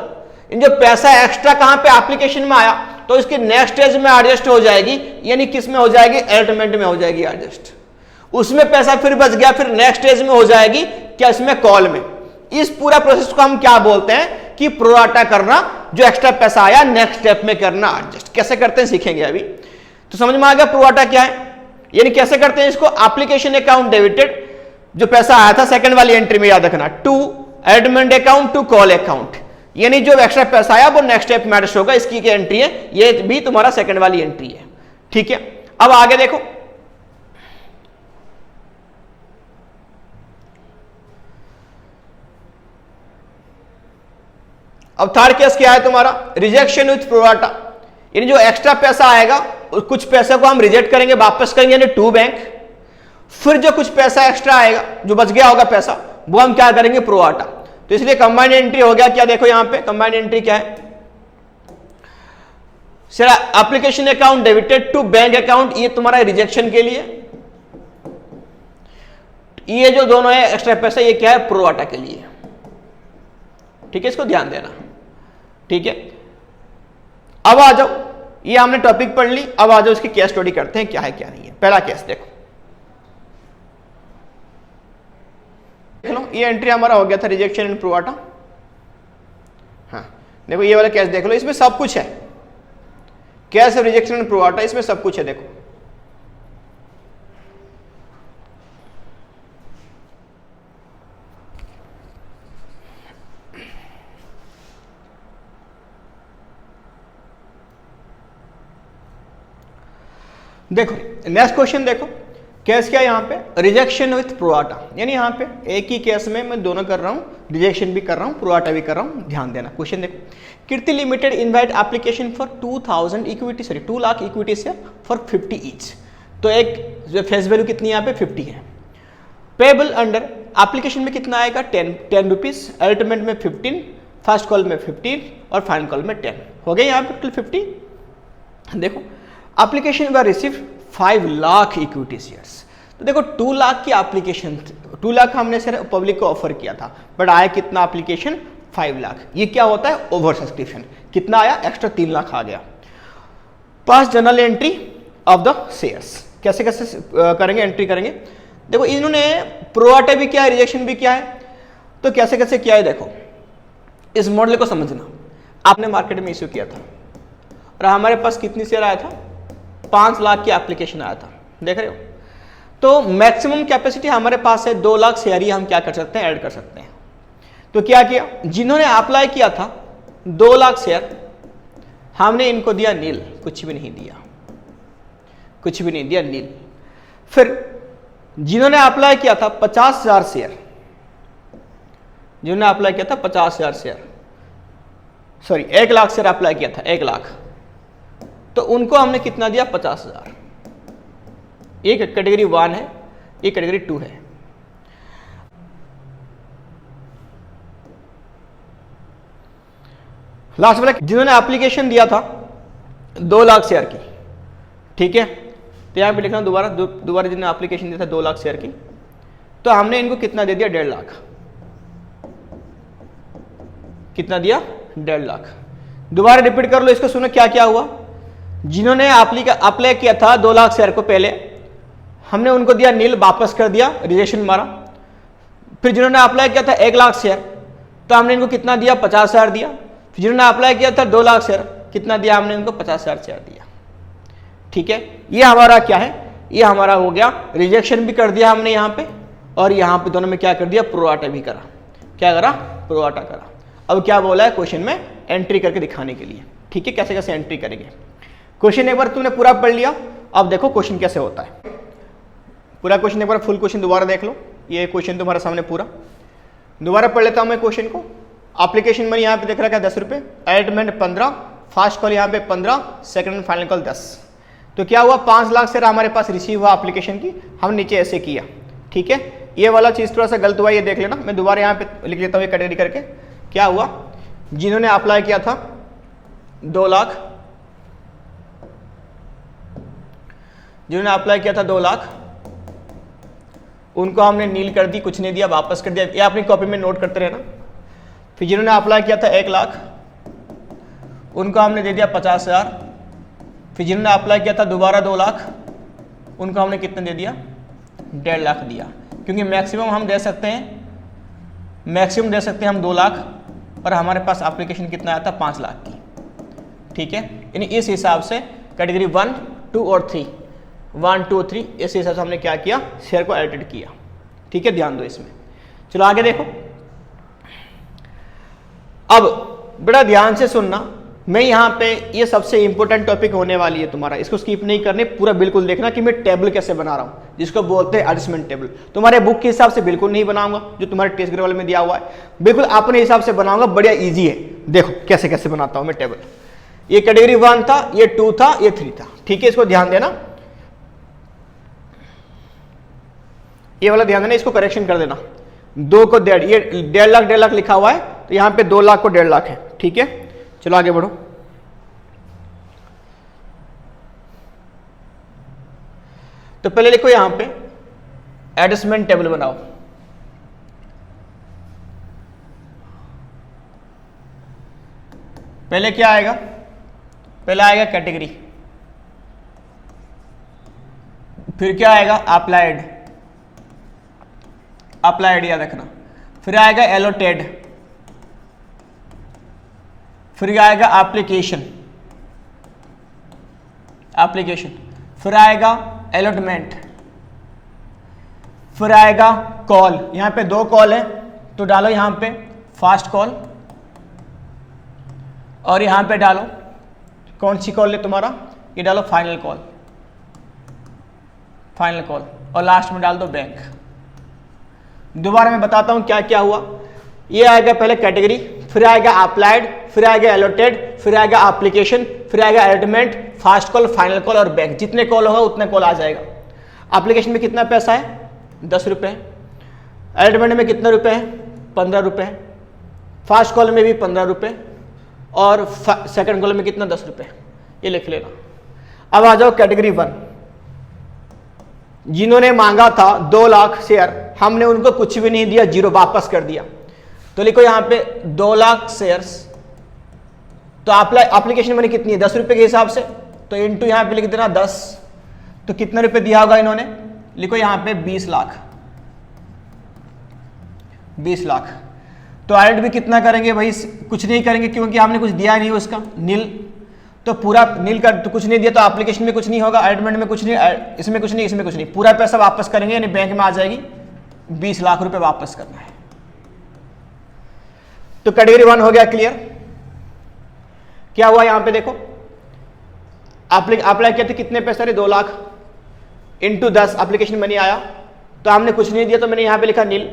इन जो पैसा एक्स्ट्रा कहां पे एप्लीकेशन में आया, तो इसके नेक्स्ट स्टेज में एडजस्ट हो जाएगी, यानी किस में हो जाएगी, अलॉटमेंट में हो जाएगी एडजस्ट। उसमें पैसा फिर बच गया, फिर नेक्स्ट स्टेज में हो जाएगी क्या, इसमें कॉल में। इस पूरा प्रोसेस को हम क्या बोलते हैं कि प्रोराटा करना, जो एक्स्ट्रा पैसा आया नेक्स्ट स्टेप में करना एडजस्ट। कैसे करते हैं सीखेंगे अभी। तो समझ में आ गया प्रोराटा क्या है, यानी कैसे करते हैं इसको, एप्लीकेशन अकाउंट डेबिटेड, जो पैसा आया था सेकंड वाली एंट्री में याद रखना, to allotment account to call account, यानी जो एक्स्ट्रा पैसा आया वो नेक्स्ट स्टेप में एडजस्ट होगा, इसकी एंट्री है, ये भी तुम्हारा सेकंड वाली एंट्री है। ठीक है, अब आगे देखो, अब थर्ड केस क्या है तुम्हारा, रिजेक्शन विथ प्रोराटा, यानी जो एक्स्ट्रा पैसा आएगा कुछ पैसे को हम रिजेक्ट करेंगे, वापस करेंगे यानी टू बैंक, फिर जो कुछ पैसा एक्स्ट्रा आएगा जो बच गया होगा पैसा, वो हम क्या करेंगे, प्रोराटा। तो इसलिए कंबाइंड एंट्री हो गया क्या, देखो यहां पे कंबाइंड एंट्री क्या है, sir application account debited to bank account, ये तुम्हारा रिजेक्शन के लिए, ये जो दोनों है एक्स्ट्रा पैसा, ये क्या है, प्रोराटा के लिए। ठीक है, इसको ध्यान देना। ठीक है, अब आ जाओ, ये हमने टॉपिक पढ़ ली, अब आ जाओ इसकी केस स्टडी करते हैं, क्या है क्या नहीं है। पहला केस देखो, देख लो, ये एंट्री हमारा हो गया था रिजेक्शन इन प्रोराटा। हाँ देखो ये वाला केस देख लो, इसमें सब कुछ है, केस रिजेक्शन इन प्रोराटा, इसमें सब कुछ है। देखो देखो नेक्स्ट क्वेश्चन देखो, केस क्या है यहाँ पे, रिजेक्शन विथ प्रोराटा, यानी यहाँ पे एक ही केस में मैं दोनों कर रहा हूँ, रिजेक्शन भी कर रहा हूँ, प्रोराटा भी कर रहा हूँ। ध्यान देना, क्वेश्चन देखो, Kirti limited invite application for 2000 equity, sorry 2 lakh equity share for 50 each. तो एक जो फेस वैल्यू कितनी यहाँ पे 50 है, पेबल अंडर एप्लीकेशन में कितना आएगा 10 रुपीज, अल्टीमेट में 15, फर्स्ट कॉल में 15 और फाइनल कॉल में 10, हो गए यहाँ पे टोटल 50। देखो एप्लीकेशन वर रिसीव 5 लाख इक्विटी शेयर्स, तो देखो 2 लाख की एप्लीकेशन, 2 लाख हमने सर पब्लिक को ऑफर किया था, बट आया कितना एप्लीकेशन 5 लाख। ये क्या होता है, ओवर सब्सक्रिप्शन, कितना आया एक्स्ट्रा 3 लाख आ गया। पास journal entry of the shares, कैसे कैसे करेंगे, एंट्री करेंगे। देखो इन्होंने प्रोराटा भी किया है, रिजेक्शन भी किया है, तो कैसे कैसे किया है देखो, इस मॉडल को समझना। आपने मार्केट में इश्यू किया था और हमारे पास कितनी शेयर आया था, 5 लाख की एप्लीकेशन आया था, देख रहे हो। तो मैक्सिमम कैपेसिटी हमारे पास है 2 लाख शेयर ही हम क्या कर सकते हैं, ऐड कर सकते हैं। तो क्या किया, जिन्होंने अप्लाई किया था 2 लाख शेयर, हमने इनको दिया नील, कुछ भी नहीं दिया, कुछ भी नहीं दिया, नील। फिर जिन्होंने अप्लाई किया था 50,000 शेयर, जिन्होंने अप्लाई किया था 50,000 share, sorry 1 lakh share apply किया था, 1 लाख, तो उनको हमने कितना दिया 50,000, एक कैटेगरी 1 है, एक कैटेगरी 2 है। लास्ट वाला जिन्होंने एप्लीकेशन दिया था 2 लाख शेयर की, ठीक है, तो यहां पे लिखना दोबारा जिन्होंने एप्लीकेशन दिया था 2 लाख शेयर की, तो हमने इनको कितना दे दिया 1.5 लाख। कितना दिया 1.5 लाख। दोबारा रिपीट कर लो इसको, सुनो क्या क्या हुआ। जिन्होंने अप्लाई किया था 2 लाख शेयर को, पहले हमने उनको दिया नील, वापस कर दिया, रिजेक्शन मारा। फिर जिन्होंने अप्लाई किया था 1 लाख शेयर, तो हमने इनको कितना दिया 50,000 दिया। फिर जिन्होंने अप्लाई किया था 2 लाख शेयर, कितना दिया हमने इनको 50,000 शेयर दिया। ठीक है, ये हमारा क्या है, ये हमारा हो गया रिजेक्शन भी कर दिया हमने यहाँ पे, और यहाँ पे दोनों में क्या कर दिया प्रोराटा भी करा। क्या करा प्रोराटा करा। अब क्या बोला है क्वेश्चन में एंट्री करके दिखाने के लिए। ठीक है, कैसे कैसे एंट्री करेंगे। क्वेश्चन एक बार तुमने पूरा पढ़ लिया, अब देखो क्वेश्चन कैसे होता है। पूरा क्वेश्चन एक बार फुल क्वेश्चन दोबारा देख लो। ये क्वेश्चन तुम्हारे सामने पूरा दोबारा पढ़ लेता हूं मैं क्वेश्चन को। एप्लीकेशन मनी यहाँ पे देख रहा है 10 रुपये, एडमेंट 15, फास्ट कॉल यहाँ पे 15, सेकंड एंड फाइनल कॉल 10। तो क्या हुआ 5 लाख शेयर हमारे पास रिसीव हुआ एप्लीकेशन की, हम नीचे ऐसे किया। ठीक है, ये वाला चीज़ थोड़ा सा गलत हुआ, ये देख लेना। मैं दोबारा यहाँ पे लिख लेता हूँ कैटेगरी करके। क्या हुआ, जिन्होंने अप्लाई किया था 2 लाख, जिन्होंने अप्लाई किया था 2 लाख, उनको हमने नील कर दी, कुछ नहीं दिया, वापस कर दिया। ये अपनी कॉपी में नोट करते रहना। फिर जिन्होंने अप्लाई किया था 1 लाख, उनको हमने दे दिया 50,000। फिर जिन्होंने अप्लाई किया था दोबारा 2 लाख, उनको हमने कितने दे दिया 1.5 लाख दिया। क्योंकि मैक्सिमम हम दे सकते हैं, मैक्सिमम दे सकते हैं हम 2 लाख, और हमारे पास एप्लीकेशन कितना आया था 5 लाख की। ठीक है, यानी इस हिसाब से कैटेगरी 1, 2 और 3, 1, 2, 3 इस हिसाब से हमने क्या किया शेयर को एडिट किया। ठीक है, ध्यान दो इसमें। चलो आगे देखो। अब बड़ा ध्यान से सुनना, मैं यहाँ पे ये सबसे इंपॉर्टेंट टॉपिक होने वाली है तुम्हारा, इसको स्किप नहीं करने, पूरा बिल्कुल देखना कि मैं टेबल कैसे बना रहा हूँ, जिसको बोलते हैं एडजस्टमेंट टेबल। तुम्हारे बुक के हिसाब से बिल्कुल नहीं बनाऊंगा, जो तुम्हारे टेस्ट ग्रेड वाले में दिया हुआ है, बिल्कुल अपने हिसाब से बनाऊंगा। बढ़िया ईजी है, देखो कैसे कैसे बनाता हूं मैं टेबल। ये कैटेगरी 1 था, ये 2 था, ये 3 था। ठीक है, इसको ध्यान देना, ये वाला ध्यान देना, इसको करेक्शन कर देना। 2 को 1.5, ये 1.5 लाख लिखा हुआ है, तो यहाँ पे 2 लाख को 1.5 लाख है। ठीक है, चलो आगे बढ़ो। तो पहले लिखो यहां पे एडजस्टमेंट टेबल बनाओ। पहले क्या आएगा, पहले आएगा कैटेगरी, फिर क्या आएगा अप्लाइड, अप्लाइड याद रखना, फिर आएगा एलोटेड, फिर आएगा एप्लीकेशन, एप्लीकेशन, फिर आएगा अलॉटमेंट, फिर आएगा कॉल। यहां पे 2 कॉल है तो डालो यहां पे फास्ट कॉल, और यहां पे डालो कौन सी कॉल है तुम्हारा, ये डालो फाइनल कॉल, फाइनल कॉल, और लास्ट में डाल दो बैंक। दोबारा मैं बताता हूं क्या क्या हुआ। ये आएगा पहले कैटेगरी, फिर आएगा अप्लाइड, फिर आएगा अलॉटेड, फिर आएगा एप्लीकेशन, फिर आएगा allotment, fast call, final call और बैंक। जितने कॉल होगा उतने कॉल आ जाएगा। एप्लीकेशन में कितना पैसा है 10 रुपये, अलॉटमेंट में कितने रुपए है 15 रुपये, फास्ट कॉल में भी 15 रुपये, और सेकंड कॉल में कितना 10 रुपये। ये लिख लेना। अब आ जाओ कैटेगरी 1, जिन्होंने मांगा था 2 लाख शेयर, हमने उनको कुछ भी नहीं दिया, 0 वापस कर दिया। तो लिखो यहां पे 2 लाख शेयर्स, तो एप्लीकेशन मनी कितनी है 10 रुपए के हिसाब से, तो इनटू यहां पे लिख देना 10, तो कितने रुपए दिया होगा इन्होंने, लिखो यहां पे 20 लाख, 20 लाख। तो एड भी कितना करेंगे भाई, कुछ नहीं करेंगे क्योंकि हमने कुछ दिया नहीं उसका, नील, तो पूरा नील का तो कुछ नहीं दिया, तो एप्लीकेशन में कुछ नहीं होगा, एडमेंट में कुछ नहीं, इसमें कुछ नहीं, इसमें कुछ नहीं, पूरा पैसा वापस करेंगे, यानी बैंक में आ जाएगी 20 लाख रुपए वापस करना है। तो कैटेगरी 1 हो गया क्लियर। क्या हुआ यहां पे देखो, अप्लाई किया था कितने पैसे, 2 लाख इंटू 10 एप्लीकेशन मनी आया, तो हमने कुछ नहीं दिया, तो मैंने यहां पे लिखा नील।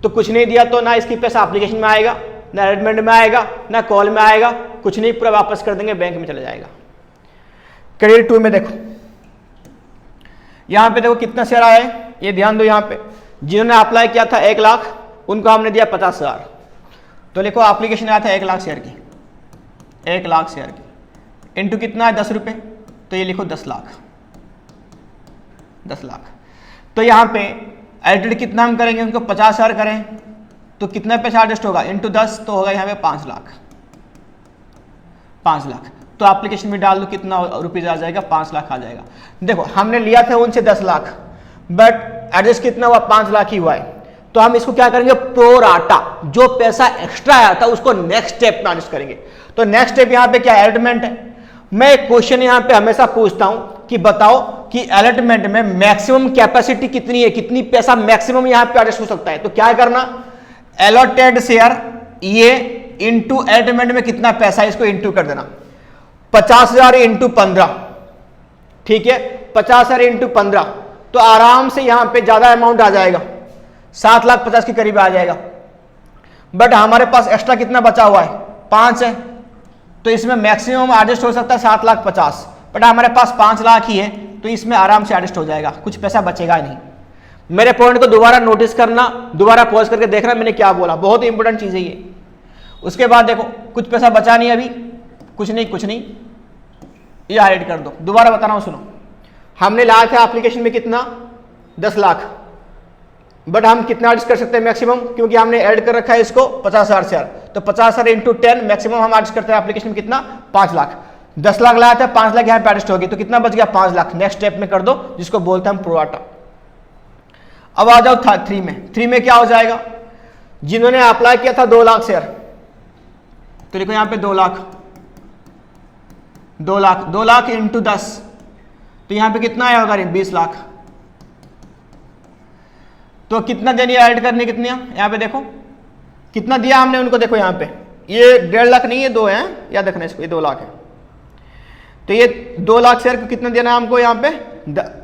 तो कुछ नहीं दिया तो ना इसकी पैसा एप्लीकेशन में आएगा, ना एडमेंट में आएगा, ना कॉल में आएगा, कुछ नहीं, पूरा वापस कर देंगे, बैंक में चला जाएगा। कैटेगरी 2 में देखो, यहाँ पे देखो कितना शेयर आया है, ये ध्यान दो। यहाँ पे जिन्होंने अप्लाई किया था 1 लाख, उनको हमने दिया 50,000। तो लिखो एप्लीकेशन आया था 1 लाख शेयर की, 1 लाख शेयर की इंटू कितना है 10 रुपये, तो ये लिखो 10 लाख, 10 लाख। तो यहाँ पे एडिट कितना हम करेंगे, उनको 50,000 करें तो कितना पैसा एडजस्ट होगा, इंटू 10 तो होगा यहाँ पे 5 लाख, 5 लाख। तो एप्लीकेशन में डाल दो कितना रुपीज आ जाएगा, 5 लाख आ जाएगा। देखो हमने लिया था उनसे 10 लाख, बट एडजस्ट कितना हुआ, 5 लाख ही हुआ है। तो हम इसको क्या करेंगे, प्रो राटा, जो पैसा एक्स्ट्रा आया था उसको नेक्स्ट स्टेप में एडजस्ट करेंगे। तो नेक्स्ट स्टेप यहाँ पे क्या एलिटमेंट है। मैं एक क्वेश्चन यहाँ पे हमेशा पूछता हूं कि बताओ कि एलिटमेंट में मैक्सिमम कैपेसिटी कितनी है, कितनी पैसा मैक्सिमम यहाँ पे एडजस्ट हो सकता है। तो क्या करना, एलोटेड शेयर ये इंटू एलिटमेंट में कितना पैसा है, इसको इंटू कर देना। 50,000 इंटू 15, ठीक है, 50,000 इंटू 15, तो आराम से यहां पे ज्यादा अमाउंट आ जाएगा, 7,50,000 के करीब आ जाएगा। बट हमारे पास एक्स्ट्रा कितना बचा हुआ है, 5 है, तो इसमें मैक्सिमम एडजस्ट हो सकता है 7,50,000, बट हमारे पास 5 लाख ही है, तो इसमें आराम से एडजस्ट हो जाएगा, कुछ पैसा बचेगा नहीं। मेरे पॉइंट को दोबारा नोटिस करना, दोबारा पॉज करके देखना मैंने क्या बोला, बहुत ही इंपॉर्टेंट चीज है ये। उसके बाद देखो कुछ पैसा बचा नहीं अभी, कुछ नहीं, ये हाइलाइट कर दो। दोबारा बता रहा हूं सुनो, हमने लाया था एप्लीकेशन में कितना, 10 लाख, बट हम कितना एडजस्ट कर सकते हैं मैक्सिमम, क्योंकि हमने ऐड कर रखा है इसको 50,000 शेयर, तो 50,000 इंटू 10 मैक्सिमम हम एडजस्ट करते हैं एप्लीकेशन में कितना, 5 लाख। 10 लाख लाया था, 5 लाख यहाँ पे एडजस्ट होगी, तो कितना बच गया, 5 लाख। नेक्स्ट स्टेप में कर दो, जिसको बोलते हैं हम प्रोराटा। अब आ जाओ 3 में। 3 में क्या हो जाएगा, जिन्होंने अप्लाई किया था 2 लाख शेयर, तो देखो यहाँ पे 2 लाख, 2 लाख इंटू 10, तो यहां पे कितना आया होगा, 20 लाख। तो कितना देनी है, ऐड करनी कितनी है, यहां पे देखो कितना दिया हमने उनको, देखो यहां पे ये 1.5 लाख नहीं है, 2 है, याद रखना इसको, ये 2 लाख है। तो ये 2 लाख शेयर को कितना देना है हमको, यहाँ पे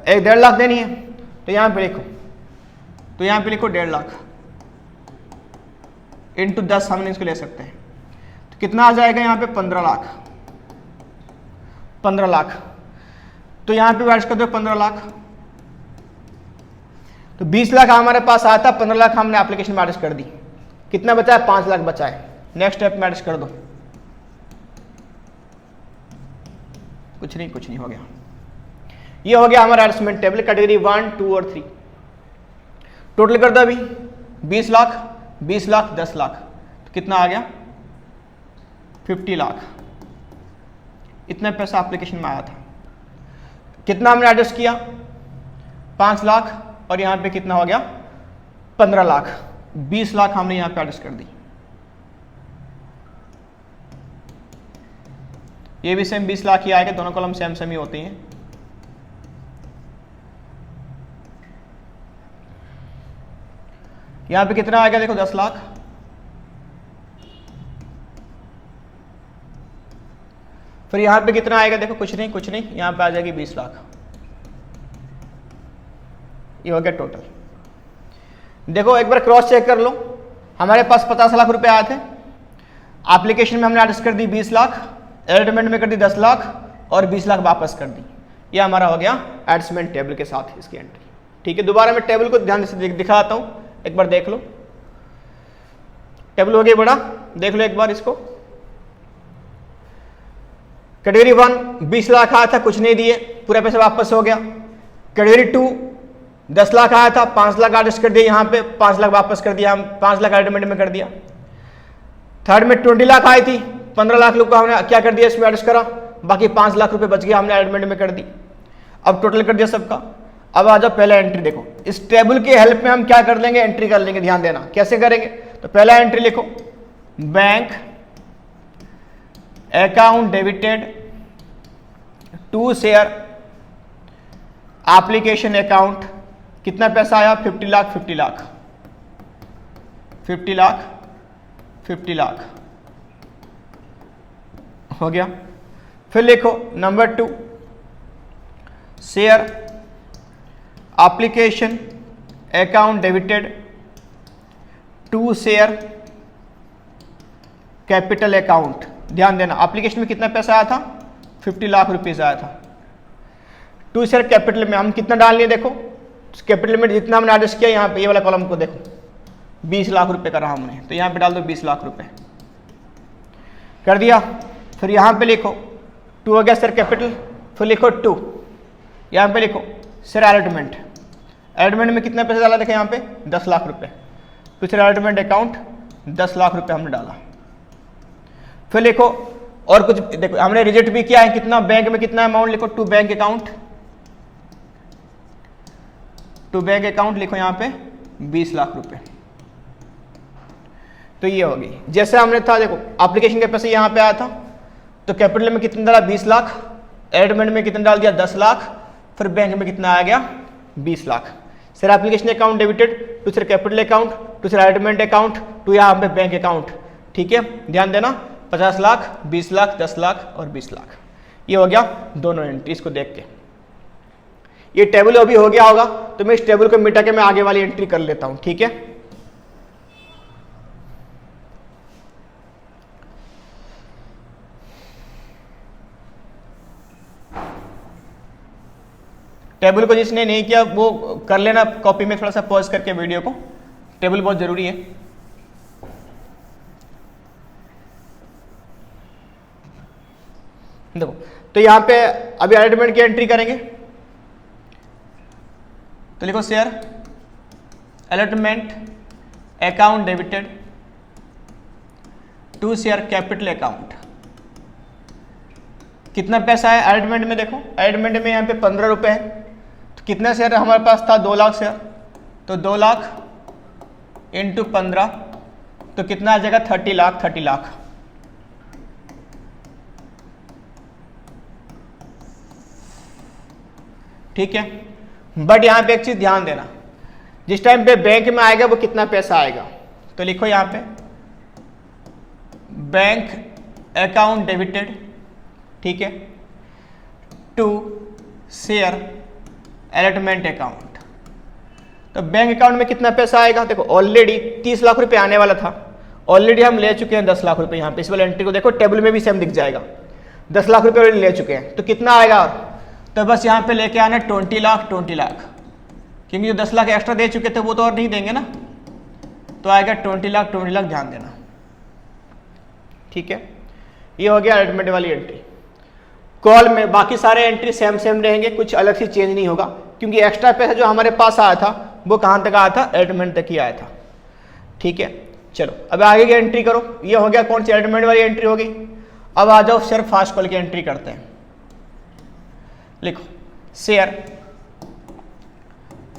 1.5 लाख देनी है, तो यहां पे लिखो, तो यहां पे लिखो 1.5 लाख इंटू 10 हमने इसको ले सकते हैं, तो कितना आ जाएगा यहाँ पे 15 लाख, 15 लाख। तो यहां पे एडजस्ट कर दो 15 लाख, तो 20 लाख हमारे पास आया था, 15 लाख हमने एप्लीकेशन में एडजस्ट कर दी, कितना बचा है, 5 लाख बचा है। नेक्स्ट स्टेप में एडजस्ट कर दो, कुछ नहीं हो गया। ये हो गया हमारा एडजस्टमेंट टेबल, कैटेगरी 1, 2 और 3। टोटल कर दो अभी, 20 लाख, 20 लाख, 10 लाख, तो कितना आ गया, 50 लाख। इतना पैसा एप्लीकेशन में आया था, कितना हमने एडजस्ट किया, 5 लाख, और यहां पे कितना हो गया, 15 लाख। 20 लाख हमने यहां पे एडजस्ट कर दी। ये भी सेम 20 लाख ही आएगा, दोनों कॉलम सेम ही होती हैं। यहां पे कितना आएगा, देखो 10 लाख, फिर यहां पे कितना आएगा, देखो कुछ नहीं, यहां पे आ जाएगी 20 लाख। ये हो गया टोटल। देखो एक बार क्रॉस चेक कर लो, हमारे पास 50 लाख रुपए आए थे, एप्लीकेशन में हमने एडजस्ट कर दी 20 लाख, एलिटमेंट में कर दी 10 लाख, और 20 लाख वापस कर दी। ये हमारा हो गया एडजस्टमेंट टेबल के साथ इसकी एंट्री। ठीक है, दोबारा मैं टेबल को ध्यान से दिखाता हूं, एक बार देख लो। टेबल हो गया बड़ा, देख लो एक बार इसको। कैटेगरी 1 20 लाख आया था, कुछ नहीं दिए, पूरा पैसा वापस हो गया। कैटेगरी 2 10 लाख आया था, 5 लाख एडजस्ट कर दिया, यहाँ पे 5 लाख वापस कर दिया, हम 5 लाख एलिटमेंट में कर दिया। थर्ड में 20 लाख आई थी, 15 लाख लोग को हमने क्या कर दिया, इसमें एडजस्ट करा, बाकी 5 लाख रुपए बच गया, हमने एलिटमेंट में कर दी। अब टोटल कर दिया सबका। अब आ जाओ पहला एंट्री, देखो इस टेबल की हेल्प में हम क्या कर लेंगे, एंट्री कर लेंगे। ध्यान देना कैसे करेंगे, तो पहला एंट्री लिखो, bank account debited to share application account, कितना पैसा आया, 50 लाख, 50 लाख, 50 लाख, 50 लाख हो गया। फिर लिखो number 2 share application account debited to share capital account. ध्यान देना एप्लीकेशन में कितना पैसा आया था, 50 लाख रुपीस आया था। टू शेयर कैपिटल में हम कितना डाल लिए देखो, कैपिटल में जितना हमने एडजस्ट किया यहाँ पे ये वाला कॉलम को देखो 20 लाख रुपए करा हमने, तो यहाँ पे डाल दो 20 लाख रुपए कर दिया। फिर यहाँ पे लिखो 2 हो गया शेयर कैपिटल, फिर लिखो 2, यहाँ पे लिखो शेयर अलॉटमेंट, अलॉटमेंट में कितना पैसा डाला देखे यहाँ पे 10 लाख रुपए, तो शेयर अलॉटमेंट अकाउंट 10 लाख रुपए हमने डाला। फिर लिखो और कुछ देखो हमने रिजेक्ट भी किया है, कितना बैंक में कितना अमाउंट लिखो, to bank account, to bank account लिखो यहाँ पे 20 लाख रुपए। तो ये होगी जैसे हमने था देखो एप्लीकेशन के पैसे यहाँ पे आया था, तो कैपिटल में कितना डाला 20 लाख, एडमेंट में कितना डाल दिया 10 लाख, फिर बैंक में कितना आ गया 20 lakh. Sir application account debited to sir capital account to sir allotment account to यहाँ पे बैंक अकाउंट, ठीक है ध्यान देना 50 लाख 20 लाख 10 लाख और 20 लाख, ये हो गया दोनों एंट्रीज को देख के। ये टेबल अभी हो गया होगा, तो मैं इस टेबल को मिटा के मैं आगे वाली एंट्री कर लेता हूं, ठीक है। टेबल को जिसने नहीं किया वो कर लेना कॉपी में, थोड़ा सा पॉज करके वीडियो को, टेबल बहुत जरूरी है। देखो तो यहां पे अभी अलॉटमेंट की एंट्री करेंगे, तो लिखो share allotment account debited to share capital account. कितना पैसा है अलॉटमेंट में, देखो अलॉटमेंट में यहाँ पे 15 रुपए है, तो कितना शेयर हमारे पास था 2 लाख शेयर, तो 2 लाख इंटू 15 तो कितना आ जाएगा 30 लाख, 30 लाख। ठीक है, बट यहां पे एक चीज ध्यान देना, जिस टाइम पे बैंक में आएगा वो कितना पैसा आएगा, तो लिखो यहां पे बैंक अकाउंट डेबिटेड, ठीक है, टू शेयर अलॉटमेंट अकाउंट। तो बैंक अकाउंट में कितना पैसा आएगा, देखो ऑलरेडी 30 लाख रुपए आने वाला था, ऑलरेडी हम ले चुके हैं 10 लाख रुपए। यहां पे इस वाले एंट्री को देखो टेबल में भी सेम दिख जाएगा, 10 लाख रुपए ऑलरेडी ले चुके हैं, तो कितना आएगा, तो बस यहाँ पे लेके आना 20 लाख, 20 लाख, क्योंकि जो 10 लाख एक्स्ट्रा दे चुके थे वो तो और नहीं देंगे ना, तो आएगा 20 लाख, 20 लाख, ध्यान देना। ठीक है, ये हो गया अलॉटमेंट वाली एंट्री। कॉल में बाकी सारे एंट्री सेम सेम रहेंगे, कुछ अलग से चेंज नहीं होगा, क्योंकि एक्स्ट्रा पैसा जो हमारे पास आया था वो कहाँ तक आया था, अलॉटमेंट तक ही आया था। ठीक है, चलो अब आगे की एंट्री करो। ये हो गया कौन सी अलॉटमेंट वाली एंट्री होगी। अब आ जाओ शेयर फास्ट कॉल की एंट्री करते हैं। लिखो share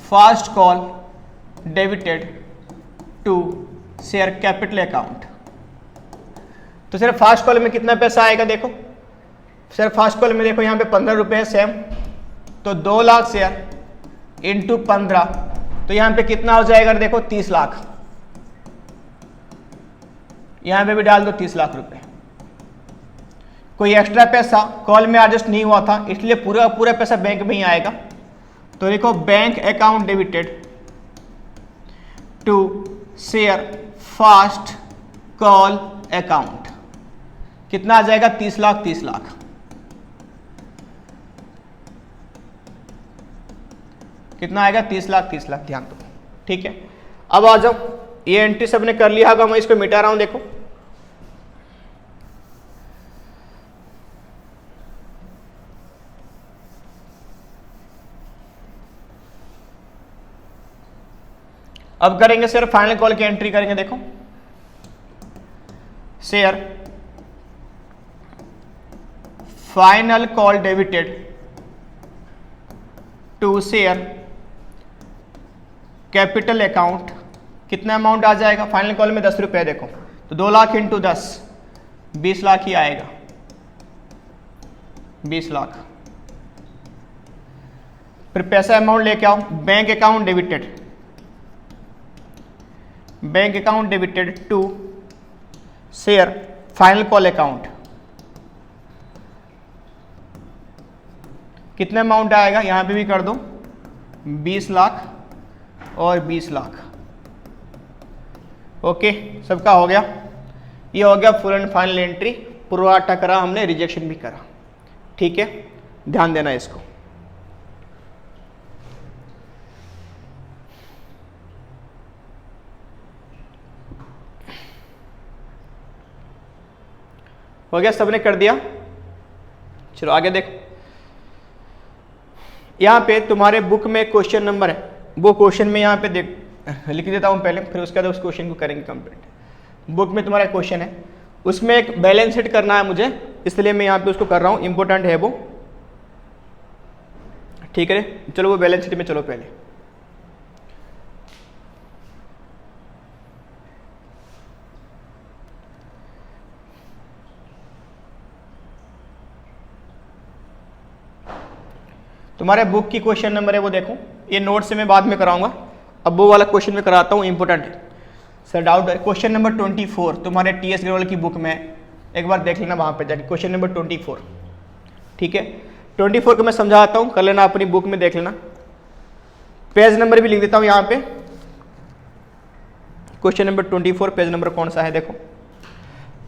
first call debited to share capital account. तो शेयर फास्ट कॉल में कितना पैसा आएगा, देखो शेयर फास्ट कॉल में देखो यहाँ पे 15 रुपए है सेम, तो 2 लाख शेयर इंटू 15 तो यहाँ पे कितना हो जाएगा, देखो 30 लाख, यहाँ पे भी डाल दो 30 लाख रुपए। कोई एक्स्ट्रा पैसा कॉल में एडजस्ट नहीं हुआ था, इसलिए पूरा पूरा पैसा बैंक में ही आएगा। तो देखो bank account debited to share first call account, कितना आ जाएगा 30 लाख, 30 लाख। कितना आएगा 30 लाख, 30 लाख, ध्यान दो। ठीक है, अब आ जाओ, ये एंट्री सबने कर लिया होगा, मैं इसको मिटा रहा हूं। देखो अब करेंगे शेयर फाइनल कॉल की एंट्री करेंगे। देखो share final call debited to share capital account, कितना अमाउंट आ जाएगा फाइनल कॉल में 10 रुपए। देखो तो 2 लाख इंटू 10 20 लाख ही आएगा, 20 लाख। फिर पैसा अमाउंट लेके आओ, bank account debited, bank account debited to share final call account, कितना अमाउंट आएगा, यहां पे भी कर दो 20 लाख और 20 लाख। ओके, सबका हो गया। ये हो गया full and final entry, pro rata करा हमने, रिजेक्शन भी करा। ठीक है, ध्यान देना इसको। हो गया, सबने कर दिया। चलो आगे देखो, यहाँ पे तुम्हारे बुक में क्वेश्चन नंबर है, वो क्वेश्चन में यहाँ पे लिख देता हूँ पहले, फिर उसके बाद उस क्वेश्चन को करेंगे कंप्लीट। बुक में तुम्हारा क्वेश्चन है, उसमें एक बैलेंस शीट करना है मुझे, इसलिए मैं यहाँ पे उसको कर रहा हूँ, इंपॉर्टेंट है वो, ठीक है। चलो वो बैलेंस शीट में चलो पहले। तुम्हारे बुक की क्वेश्चन नंबर है वो देखो, ये नोट से मैं बाद में कराऊंगा, अब वो वाला क्वेश्चन में कराता हूँ, इंपॉर्टेंट है सर, डाउट है। क्वेश्चन नंबर 24 तुम्हारे टीएस ग्रेवल की बुक में, एक बार देख लेना वहाँ पे जाके, क्वेश्चन नंबर 24, ठीक है। 24 को मैं समझाता हूँ, कर लेना अपनी बुक में, देख लेना। पेज नंबर भी लिख देता हूँ यहाँ पे, क्वेश्चन नंबर 24 पेज नंबर कौन सा है देखो,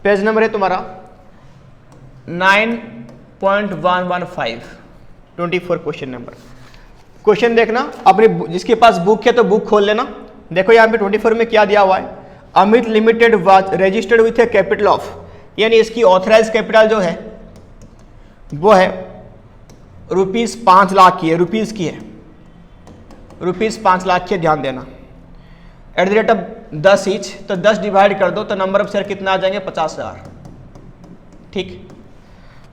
पेज नंबर है तुम्हारा 9.115, 24 क्वेश्चन नंबर। क्वेश्चन देखना अपनी, जिसके पास बुक है तो बुक खोल लेना। देखो यहाँ पे 24 में क्या दिया हुआ है, Amit limited was registered with A capital of, यानी इसकी ऑथराइज कैपिटल जो है वो है ₹5 लाख की है, रुपीज़ की है, ₹5 लाख की है, ध्यान देना। At the rate of 10 each, तो 10 डिवाइड कर दो तो नंबर ऑफ शेयर कितना आ जाएंगे, 50,000, ठीक।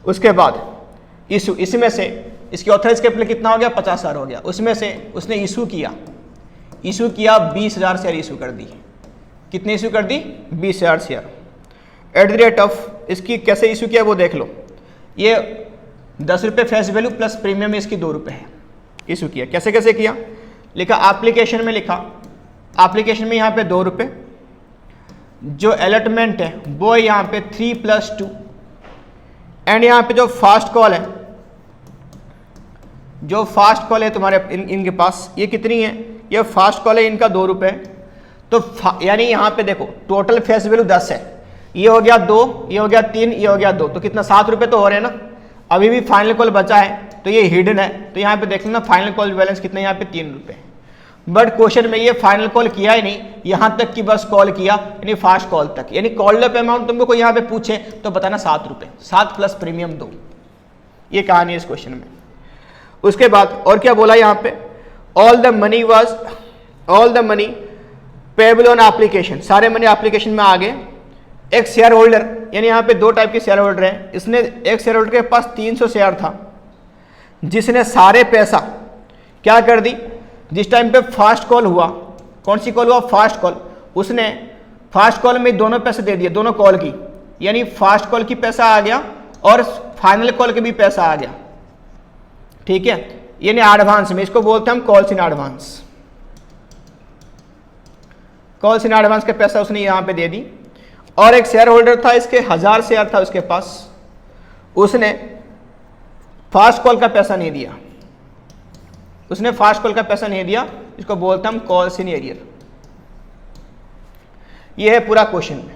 उसके बाद इशू, इसमें से इसकी ऑथराइज कैपिटल कितना हो गया, 50,000 हो गया, उसमें से उसने इशू किया 20,000 शेयर इशू कर दी। कितने इशू कर दी, 20,000 share. At the rate of, इसकी कैसे इशू किया वो देख लो, ये 10 रुपये फेस वैल्यू प्लस प्रीमियम इसकी 2 रुपये है, इशू किया। कैसे कैसे किया, लिखा एप्लीकेशन में, लिखा एप्लीकेशन में यहाँ पे 2 रुपये, जो अलॉटमेंट है वो यहाँ पे 3+2, एंड यहाँ पे जो फास्ट कॉल है, जो फास्ट कॉल है तुम्हारे इनके पास, ये कितनी है, ये फास्ट कॉल है, इनका 2 रुपये। तो यानी यहाँ पे देखो टोटल फेस वैल्यू 10 है, ये हो गया 2, ये हो गया 3, ये हो गया 2, तो कितना 7 रुपये तो हो रहे हैं ना। अभी भी फाइनल कॉल बचा है तो ये हिडन है, तो यहाँ पे देख लेना फाइनल कॉल बैलेंस कितना, यहाँ पे 3 रुपये। बट क्वेश्चन में ये फाइनल कॉल किया ही नहीं, यहाँ तक कि बस कॉल किया, यानी फास्ट कॉल तक, यानी कॉल्ड अप अमाउंट तुमको कोई यहाँ पे पूछे तो बताना 7 रुपये, 7 प्लस प्रीमियम 2, ये कहानी है इस क्वेश्चन में। उसके बाद और क्या बोला यहाँ पे, all the money payable on application, सारे मनी एप्लीकेशन में आ गए। एक शेयर होल्डर, यानी यहाँ पे 2 टाइप के शेयर होल्डर हैं, इसने एक शेयर होल्डर के पास 300 शेयर था, जिसने सारे पैसा क्या कर दी, जिस टाइम पे फास्ट कॉल हुआ, कौन सी कॉल हुआ, फास्ट कॉल, उसने फास्ट कॉल में दोनों पैसे दे दिए, दोनों कॉल की, यानी फास्ट कॉल की पैसा आ गया और फाइनल कॉल के भी पैसा आ गया, ठीक है, यानी एडवांस में, इसको बोलते हैं हम calls in advance. Calls in advance के पैसा उसने यहाँ पे दे दी। और एक शेयर होल्डर था, इसके 1000 शेयर था उसके पास, उसने फास्ट कॉल का पैसा नहीं दिया, उसने फास्ट कॉल का पैसा नहीं दिया, इसको बोलते हैं हम कॉल्स इन एरियर। ये है पूरा क्वेश्चन में,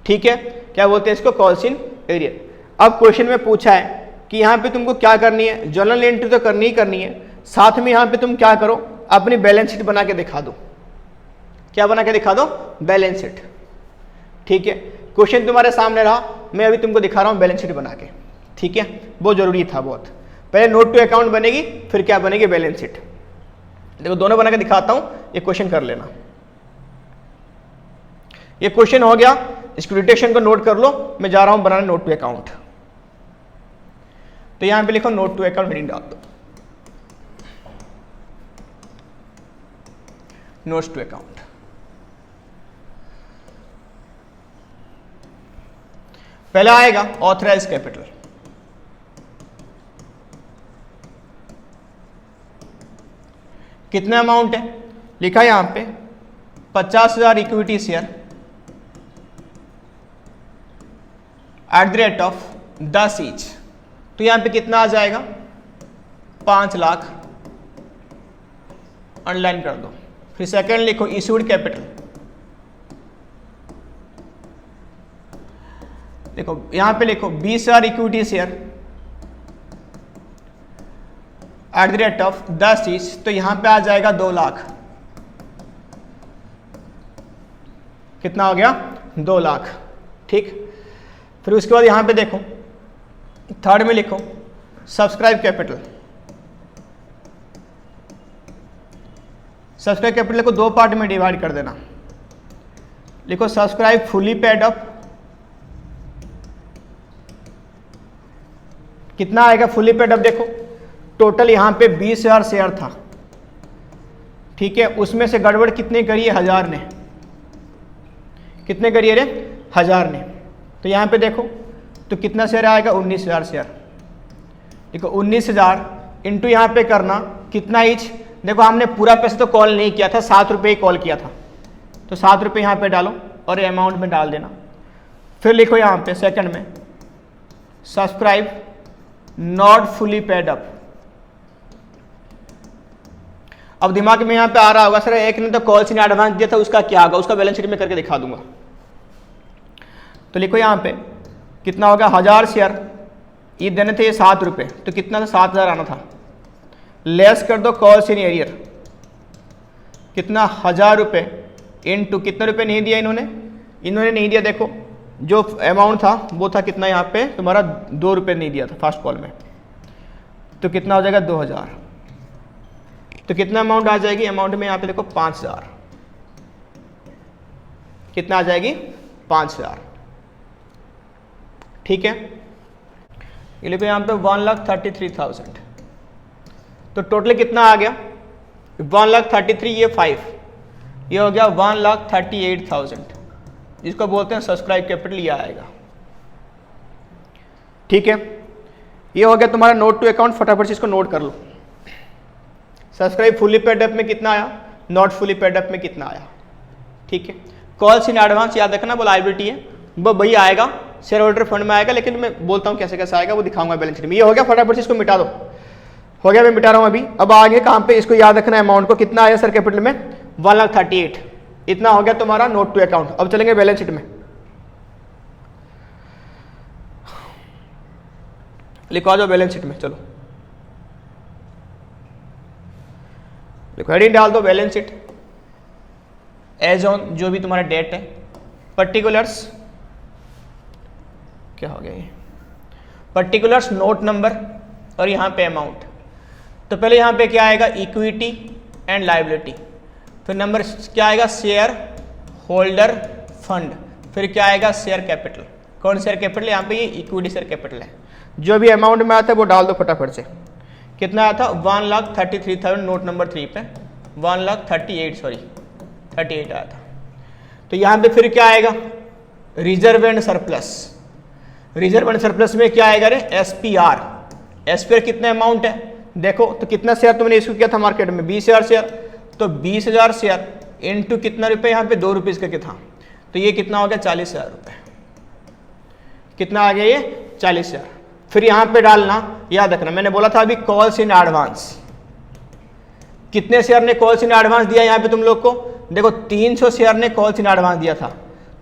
ठीक है, क्या बोलते हैं इसको, कॉल्स इन एरियर। अब क्वेश्चन में पूछा है कि यहाँ पे तुमको क्या करनी है, जर्नल एंट्री तो करनी ही करनी है, साथ में यहाँ पे तुम क्या करो, अपनी बैलेंस शीट बना के दिखा दो। क्या बना के दिखा दो, बैलेंस शीट, ठीक है। क्वेश्चन तुम्हारे सामने रहा, मैं अभी तुमको दिखा रहा हूँ बैलेंस शीट बना के, ठीक है, वो जरूरी था बहुत। पहले नोट टू अकाउंट बनेगी, फिर क्या बनेगी, बैलेंस शीट। देखो दोनों बना के दिखाता हूं, ये क्वेश्चन कर लेना। ये क्वेश्चन हो गया, इसको डिटेक्शन को नोट कर लो, मैं जा रहा हूं बनाने नोट टू अकाउंट। तो यहां पे लिखो नोट टू अकाउंट, हेडिंग डाल दो, नोट्स टू अकाउंट। पहला आएगा ऑथराइज कैपिटल, कितना अमाउंट है, लिखा है यहां पे 50,000 equity share at the rate of 10 each, तो यहां पे कितना आ जाएगा, 5 लाख, अंडरलाइन कर दो। फिर सेकंड लिखो इशूड कैपिटल, देखो यहां पे लिखो 20,000 equity share at the rate of 10 each, तो यहां पे आ जाएगा 2 लाख, कितना हो गया, 2 लाख, ठीक। फिर उसके बाद यहाँ पे देखो थर्ड में लिखो सब्सक्राइब कैपिटल। सब्सक्राइब कैपिटल को दो पार्ट में डिवाइड कर देना। लिखो सब्सक्राइब फुली पेड अप, कितना आएगा फुली पेड अप? देखो टोटल यहाँ पे 20,000 शेयर था, ठीक है, उसमें से गड़बड़ कितने करी है? 1000 ने। कितने करिए रे? 1000 ने। तो यहाँ पे देखो तो कितना शेयर आएगा? 19,000 शेयर। देखो 19,000 इंटू यहाँ पे करना कितना ईच? देखो हमने पूरा पैसा तो कॉल नहीं किया था, 7 रुपये ही कॉल किया था, तो 7 रुपये यहाँ पे डालो और अमाउंट में डाल देना। फिर लिखो यहाँ पे सेकंड में subscribe not fully paid up. अब दिमाग में यहाँ पे आ रहा होगा सर एक ने तो कॉल्स इन एडवांस दिया था, उसका क्या होगा? उसका बैलेंस शीट में करके दिखा दूंगा। तो लिखो यहाँ पे कितना होगा? 1000 शेयर ये देने थे, ये 7 रुपये, तो कितना था? 7,000 आना था। लेस कर दो कॉल्स इन एरियर, कितना? 1000 रुपये इनटू कितने रुपये नहीं दिया इन्होंने? इन्होंने नहीं दिया, देखो जो अमाउंट था वो था कितना? यहाँ पे तुम्हारा 2 रुपये नहीं दिया था फर्स्ट कॉल में, तो कितना हो जाएगा? 2000। तो कितना अमाउंट आ जाएगी? अमाउंट में यहाँ पे देखो 5000। कितना आ जाएगी? 5000। ठीक है, ये लिखो यहाँ पे 1,33,000। तो टोटल कितना आ गया? 1,33,000, ये 5, ये हो गया 1,38,000, जिसको बोलते हैं सब्सक्राइब कैपिटल, ये आएगा। ठीक है, ये हो गया तुम्हारा नोट टू अकाउंट। फटाफट से इसको नोट कर लो। सब्सक्राइब फुली पेड अप में कितना आया? नॉट फुली पेड अप में कितना आया? ठीक है, कॉल्स इन एडवांस याद रखना वो लायबिलिटी है, वो वही आएगा शेयर होल्डर फंड में आएगा, लेकिन मैं बोलता हूँ कैसे कैसे आएगा वो दिखाऊंगा बैलेंस शीट में। ये हो गया, फटाफट से इसको मिटा दो। हो गया, मैं मिटा रहा हूँ अभी। अब आगे कहाँ पे इसको याद रखना, अमाउंट को कितना आया सर कैपिटल में? 1,38,000। इतना हो गया तुम्हारा नोट टू अकाउंट। अब चलेंगे बैलेंस शीट में। लिखो आ जाओ बैलेंस शीट में, चलो लिखो हेडिंग डाल दो बैलेंस शीट एज ऑन, जो भी तुम्हारा डेट है, पर्टिकुलर्स, क्या हो गया ये, पर्टिकुलर्स, नोट नंबर और यहाँ पे अमाउंट। तो पहले यहाँ पे क्या आएगा? Equity and liability. फिर नंबर क्या आएगा? Share holder fund. फिर क्या आएगा? Share capital. कौन शेयर कैपिटल? यहाँ पे ये इक्विटी शेयर कैपिटल है। जो भी अमाउंट में आता है वो डाल दो फटाफट से। कितना आया था? 1,33,000 नोट नंबर 3 पे, 38 आया था। तो यहाँ पे फिर क्या आएगा? Reserve and surplus. Reserve and surplus में क्या आएगा रे? SPR। SPR कितना अमाउंट है? देखो तो कितना शेयर तुमने इशू किया था मार्केट में? 20,000 शेयर। तो 20,000 शेयर इनटू कितना रुपए? यहाँ पे 2 रुपये करके था, तो ये कितना हो गया? 40,000 रुपये। कितना आ गया ये? 40,000। फिर यहाँ पे डालना, याद रखना मैंने बोला था अभी कॉल्स इन एडवांस। कितने शेयर ने कॉल्स इन एडवांस दिया यहाँ पे तुम लोग को? देखो 300 शेयर ने कॉल्स इन एडवांस दिया था।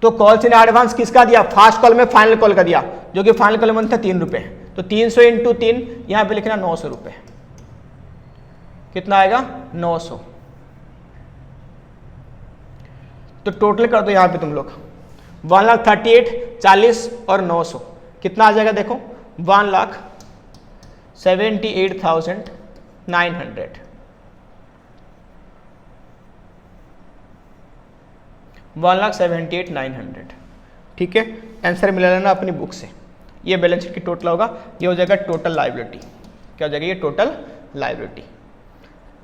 तो कॉल्स इन एडवांस किसका दिया? फास्ट कॉल में फाइनल कॉल का दिया, जो कि फाइनल कॉल में था 3 रुपये। तो 300 इंटू 3, यहाँ पे लिखना 900 रुपये। कितना आएगा? 900। तो टोटल कर दो यहाँ पे तुम लोग 1,38,000, 40 और 900, कितना आ जाएगा? देखो 1,78,900। 1,78,900। ठीक है, आंसर मिला लेना अपनी बुक से। ये बैलेंस शीट की टोटल होगा, ये हो जाएगा टोटल लायबिलिटी। क्या हो जाएगा? ये टोटल लायबिलिटी।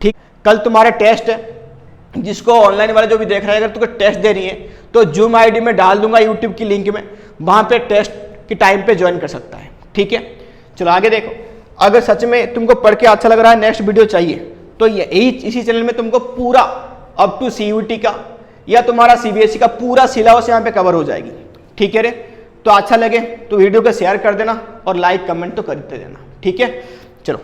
ठीक, कल तुम्हारा टेस्ट है, जिसको ऑनलाइन वाले जो भी देख रहे हैं, अगर तुमको टेस्ट दे रही है तो जूम आईडी में डाल दूंगा यूट्यूब की लिंक में, वहां पे टेस्ट के टाइम पे ज्वाइन कर सकता है। ठीक है, चलो आगे देखो। अगर सच में तुमको पढ़ के अच्छा लग रहा है, नेक्स्ट वीडियो चाहिए, तो यही इसी चैनल में तुमको पूरा अप टू CUT का या तुम्हारा CBSE का पूरा सिलेबस यहाँ पे कवर हो जाएगी। ठीक है रे, तो अच्छा लगे तो वीडियो को शेयर कर देना और लाइक कमेंट तो करते देना। ठीक है, चलो।